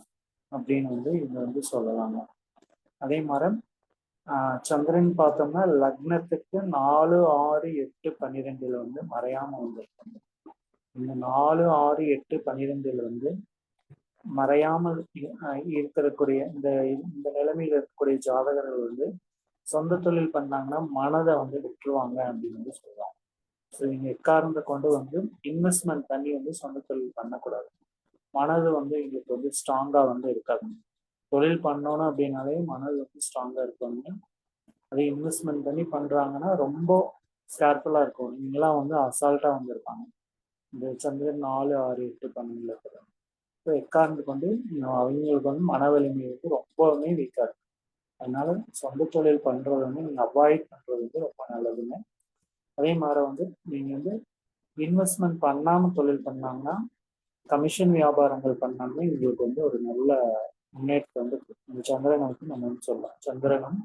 அப்படின்னு வந்து இவங்க வந்து சொல்லலாங்க. அதே மாதிரி சந்திரன் பார்த்தோம்னா லக்னத்துக்கு 4, 6, 8, 12 வந்து மறையாம வந்திருக்காங்க. இந்த 4, 6, 8, 12 வந்து மறையாமல் இருக்கக்கூடிய இந்த நிலைமையில இருக்கக்கூடிய ஜாதகர்கள் வந்து சொந்த தொழில் பண்ணாங்கன்னா மனதை வந்து விட்டுருவாங்க அப்படின்னு வந்து சொல்லுவாங்க. ஸோ இவங்க எக்காரணத்தை கொண்டு வந்து இன்வெஸ்ட்மெண்ட் பண்ணி வந்து சொந்த தொழில் பண்ணக்கூடாது. மனது வந்து எங்களுக்கு வந்து ஸ்ட்ராங்கா வந்து இருக்காது. தொழில் பண்ணணும் அப்படின்னாலே மனது வந்து ஸ்ட்ராங்கா இருக்காங்க. அதை இன்வெஸ்ட்மெண்ட் பண்ணி பண்றாங்கன்னா ரொம்ப கேர்ஃபுல்லா இருக்கும். இவங்கெல்லாம் வந்து அசால்ட்டா வந்து இருப்பாங்க. இந்த சந்திரன் 4, 6, 8, 12 இருக்கிறாங்க. ஸோ எக்காரணத்துக்கு வந்து அவங்களுக்கு வந்து மன வலிமை வந்து ரொம்பவுமே வீக்கா இருக்கு. அதனால சொந்த தொழில் பண்றது வந்து நீங்க அவாய்ட் பண்றது வந்து ரொம்ப நல்லதுங்க. அதே மாதிரி வந்து நீங்க வந்து இன்வெஸ்ட்மெண்ட் பண்ணாம தொழில் பண்ணாங்கன்னா கமிஷன் வியாபாரங்கள் பண்ணாங்கன்னா இவங்களுக்கு வந்து ஒரு நல்ல முன்னேற்றம் வந்து இந்த சந்திரனை வந்து நம்ம வந்து சொல்லலாம். சந்திரனும்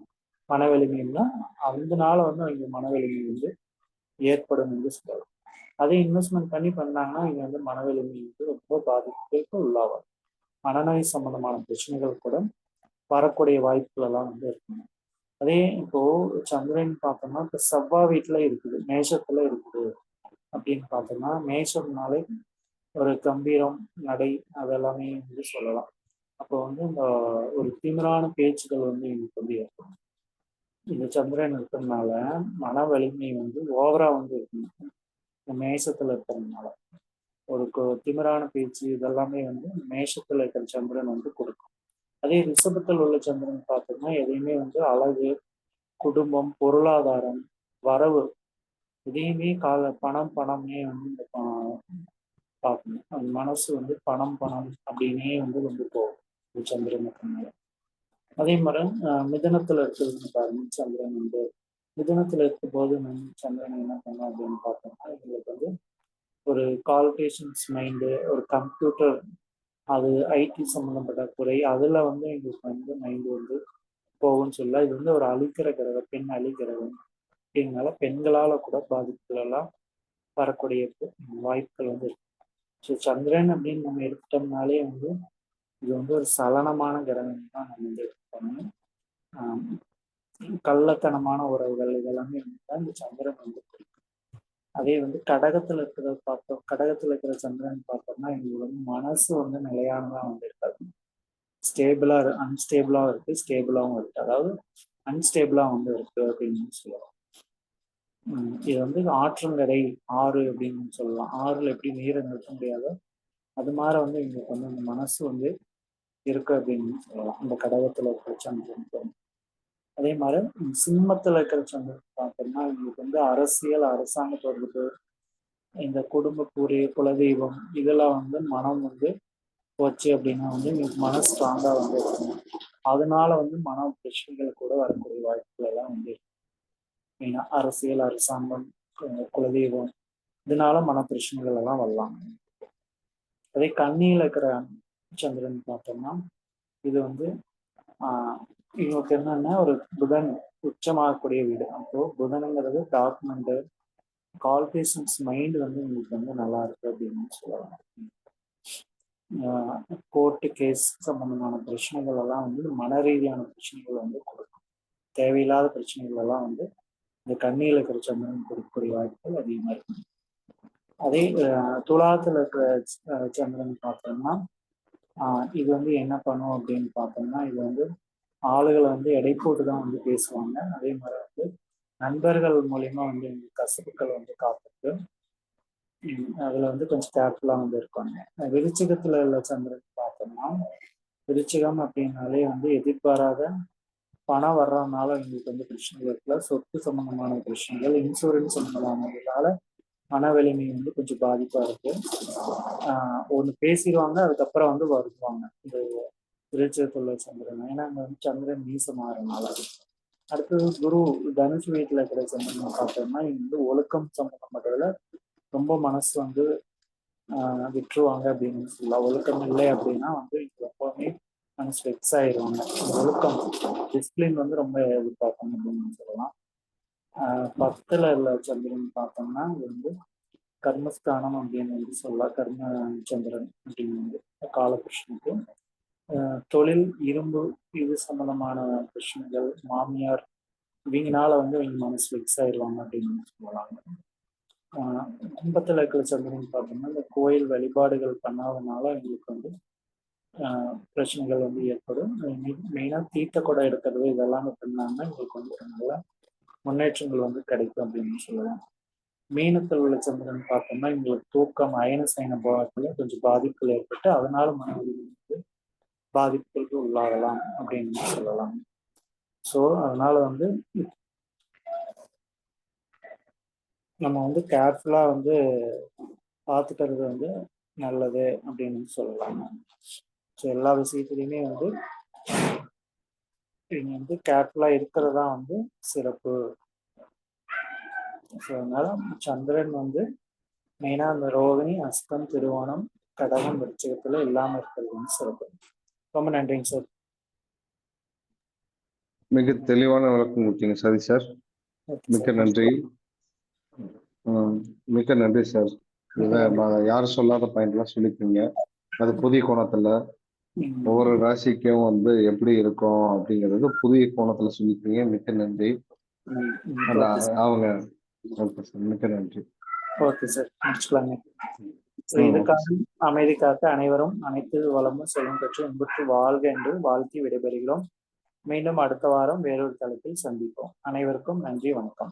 மன வலிமைன்னா அதனால வந்து அவங்க மன வலிமை வந்து ஏற்படும் என்று சொல்லலாம். அதே இன்வெஸ்ட்மெண்ட் பண்ணாங்கன்னா இங்க வந்து மன வலிமை வந்து ரொம்ப பாதிப்புகளுக்கு உள்ளாவாங்க. மனநோய் சம்பந்தமான பிரச்சனைகள் கூட வரக்கூடிய வாய்ப்புகள் எல்லாம் வந்து இருக்குங்க. அதே இப்போ சந்திரன் பார்த்தோம்னா இப்போ செவ்வாய் வீட்டுல இருக்குது, மேஷத்துல இருக்குது அப்படின்னு பார்த்தோம்னா மேஷம்னாலே ஒரு கம்பீரம் நடை அதெல்லாமே வந்து சொல்லலாம். அப்போ வந்து இந்த ஒரு திமிரான பேச்சுகள் வந்து எங்களுக்கு வந்து ஏற்படும். இந்த சந்திரன் இருக்கிறதுனால மன வலிமை வந்து ஓவரா வந்து இருக்கணும். இந்த மேஷத்துல இருக்கிறதுனால ஒரு திமிரான பேச்சு இதெல்லாமே வந்து மேஷத்துல இருக்கிற சந்திரன் வந்து கொடுக்கும். அதே ரிஷபத்தில் உள்ள சந்திரன் பார்த்தோம்னா எதையுமே வந்து அழகு, குடும்பம், பொருளாதாரம், வரவு இதையுமே பணமே வந்து இந்த பார்க்கணும். அந்த மனசு வந்து பணம் பணம் அப்படின்னே வந்து கொண்டு போகும் சந்திரனுக்கு. அதே மாதிரி மிதனத்துல இருக்கிறதுன்னு பாருங்க, சந்திரன் வந்து மிதனத்துல இருக்கும் போது சந்திரன் என்ன பண்ணும் அப்படின்னு பார்த்தோம்னா, எங்களுக்கு வந்து ஒரு கால்குலேஷன்ஸ் மைண்டு, ஒரு கம்ப்யூட்டர், அது ஐடி சம்மந்தப்பட்ட துறை, அதில் வந்து எங்களுக்கு வந்து மைண்டு வந்து போகும்னு சொல்ல. இது வந்து ஒரு அழிக்கிற கிரகம், பெண் அழிக்கிறகம் அப்படின்னால பெண்களால் கூட பாதிப்புகள் எல்லாம் வரக்கூடிய வாய்ப்புகள் வந்து இருக்கு. ஸோ சந்திரன் அப்படின்னு நம்ம எடுத்துட்டோம்னாலே வந்து இது வந்து ஒரு சலனமான கிரகம் தான் நம்ம வந்து எடுத்துக்கணும். கள்ளத்தனமான உறவுகள் இதெல்லாமே இருந்தால் இந்த சந்திரன் வந்து பிடிக்கும். அதே வந்து கடகத்துல இருக்கிறத பார்த்தோம், கடகத்துல இருக்கிற சந்திரன் பார்த்தோம்னா எங்களுக்கு வந்து மனசு வந்து நிலையானதா வந்து இருக்காது. அன்ஸ்டேபிளா இருக்கு, ஸ்டேபிளாகவும் இருக்கு. அதாவது அன்ஸ்டேபிளா வந்து இருக்கு அப்படின்னு சொல்லலாம். இது வந்து ஆற்றங்கரை ஆறு அப்படின்னு சொல்லலாம். ஆறுல எப்படி நீரை நிறுத்த முடியாதோ அது மாதிரி வந்து எங்களுக்கு வந்து அந்த மனசு வந்து இருக்கு அப்படின்னு சொல்லலாம், இந்த கடகத்துல இருக்கிற சந்திரன். அதே மாதிரி சிம்மத்துல இருக்கிற சந்திரன் பார்த்தோம்னா எங்களுக்கு வந்து அரசியல், அரசாங்க தொடர்பு, இந்த குடும்ப கூறு, குலதெய்வம், இதெல்லாம் வந்து மனம் வந்து போச்சு அப்படின்னா வந்து எங்களுக்கு மன ஸ்ட்ராங்கா வந்து இருக்கணும். அதனால வந்து மன பிரச்சனைகள் கூட வரக்கூடிய வாய்ப்புகள் எல்லாம் வந்து இருக்கு. மெயினா அரசியல், அரசாங்கம், குலதெய்வம், இதனால மன பிரச்சனைகள் எல்லாம் வரலாம். அதே கன்னியில இருக்கிற சந்திரன் பார்த்தோம்னா இது வந்து இவங்களுக்கு என்னன்னா ஒரு புதன் உச்சமாகக்கூடிய வீடு. அப்போ புதனுங்கிறது டாக்குமெண்ட், கால்குலேஷன்ஸ் மைண்ட் வந்து உங்களுக்கு வந்து நல்லா இருக்கு அப்படின்னு சொல்லலாம். கோர்ட்டு கேஸ் சம்பந்தமான பிரச்சனைகள் எல்லாம் வந்து மன ரீதியான பிரச்சனைகள் வந்து கொடுக்கும். தேவையில்லாத பிரச்சனைகள் எல்லாம் வந்து இந்த கண்ணியில் இருக்கிற சந்திரன் கொடுக்கக்கூடிய வாய்ப்புகள் அதிகமாக இருக்கும். அதே துலாத்துல இருக்கிற சந்திரன் பார்த்தோம்னா இது வந்து என்ன பண்ணும் அப்படின்னு பார்த்தோம்னா, இது வந்து ஆளுகளை வந்து எடை போட்டு தான் வந்து பேசுவாங்க. அதே மாதிரி வந்து நண்பர்கள் மூலியமா வந்து கசப்புக்கள் வந்து காத்துட்டு அதுல வந்து கொஞ்சம் கேர்ஃபுல்லா வந்து இருப்பாங்க. விருச்சிகத்துல உள்ள சந்திரன் பார்த்தோம்னா, விருச்சிகம் அப்படின்னாலே வந்து எதிர்பாராத பணம் வர்றதுனால எங்களுக்கு வந்து பிரச்சனைகள் இருக்குல்ல, சொத்து சம்பந்தமான பிரச்சனைகள், இன்சூரன்ஸ் சம்பந்தமானதுனால மன வலிமை வந்து கொஞ்சம் பாதிப்பா இருக்கு. ஒன்று பேசிடுவாங்க, அதுக்கப்புறம் வந்து வருவாங்க இந்த விருச்சிகத்துல சந்திரன். ஏன்னா அங்க வந்து சந்திரன் நீசமாகறதுனால. அடுத்தது குரு தனுசு வீட்டுல இருக்கிற சந்திரன் பார்த்தோம்னா இங்க வந்து ஒழுக்கம் சம்பந்தப்பட்டதுல ரொம்ப மனசு வந்து விட்டுருவாங்க அப்படின்னு சொல்லலாம். ஒழுக்கம் இல்லை அப்படின்னா வந்து எப்பவுமே மனசு வெக்ஸ் ஆயிடுவாங்க. ஒழுக்கம், டிசிப்ளின் வந்து ரொம்ப எதிர்பார்ப்பாங்க அப்படின்னு சொல்லலாம். 10ல உள்ள சந்திரன் பார்த்தோம்னா இது வந்து கர்மஸ்தானம் அப்படின்னு வந்து சொல்லலாம். கர்ம சந்திரன் அப்படின்னு வந்து காலகிருஷ்ணனுக்கு தொழில், இரும்பு, இது சம்பந்தமான பிரச்சனைகள், மாமியார், இவங்கனால வந்து இவங்க மனசு வெக்ஸ் ஆயிடுவாங்க அப்படின்னு சொல்லலாம். கும்பத்தில் இருக்கிற சந்திரன் பார்த்தோம்னா இந்த கோயில் வழிபாடுகள் பண்ணாதனால எங்களுக்கு வந்து பிரச்சனைகள் வந்து ஏற்படும். மெயினாக தீர்த்த கூட எடுக்கிறது இதெல்லாம் பண்ணாங்கன்னா எங்களுக்கு வந்து நல்ல முன்னேற்றங்கள் வந்து கிடைக்கும் அப்படின்னு சொல்லலாம். மீனத்தில் உள்ள சந்திரன் பார்த்தோம்னா எங்களுக்கு தூக்கம், அயன சயன போகத்துல கொஞ்சம் பாதிப்புகள் ஏற்பட்டு அதனால வந்து பாதிப்புகளுக்கு உள்ளாகலாம் அப்படின்னு சொல்லலாம். ஸோ அதனால வந்து நம்ம வந்து கேர்ஃபுல்லா வந்து பார்த்துக்கிறது வந்து நல்லது அப்படின்னு சொல்லலாம். ஸோ எல்லா விஷயத்துலையுமே வந்து நீங்க வந்து கேர்ஃபுல்லா இருக்கிறதா வந்து சிறப்பு. ஸோ அதனால சந்திரன் வந்து மெயினா அந்த ரோகிணி, அஸ்தம், திருவோணம், கடகம், விருச்சிகத்துல இல்லாம இருக்கிறது வந்து சிறப்பு. ரொம்ப நன்றிங்க சார். மிக தெளிவான விளக்கம் கொடுத்தீங்க சரி சார். மிக்க நன்றி. மிக்க நன்றி சார். யாரும் சொல்லாத பாயிண்ட்லாம் சொல்லிருக்கீங்க. அது புதிய கோணத்துல ஒவ்வொரு ராசிக்கும் வந்து எப்படி இருக்கும் அப்படிங்கிறது புதிய கோணத்துல சொல்லிருக்கீங்க. மிக்க நன்றி. அவங்க ஓகே சார், மிக்க நன்றி. ஓகே சார், முடிச்சுக்கலாங்க. இதுக்காக அமைதி காக்க அனைவரும் அனைத்து வளமும் செல்வம் பெற்று இன்புற்று வாழ்க என்று வாழ்த்தி விடைபெறுகிறோம். மீண்டும் அடுத்த வாரம் வேறொரு தலைப்பில் சந்திப்போம். அனைவருக்கும் நன்றி, வணக்கம்.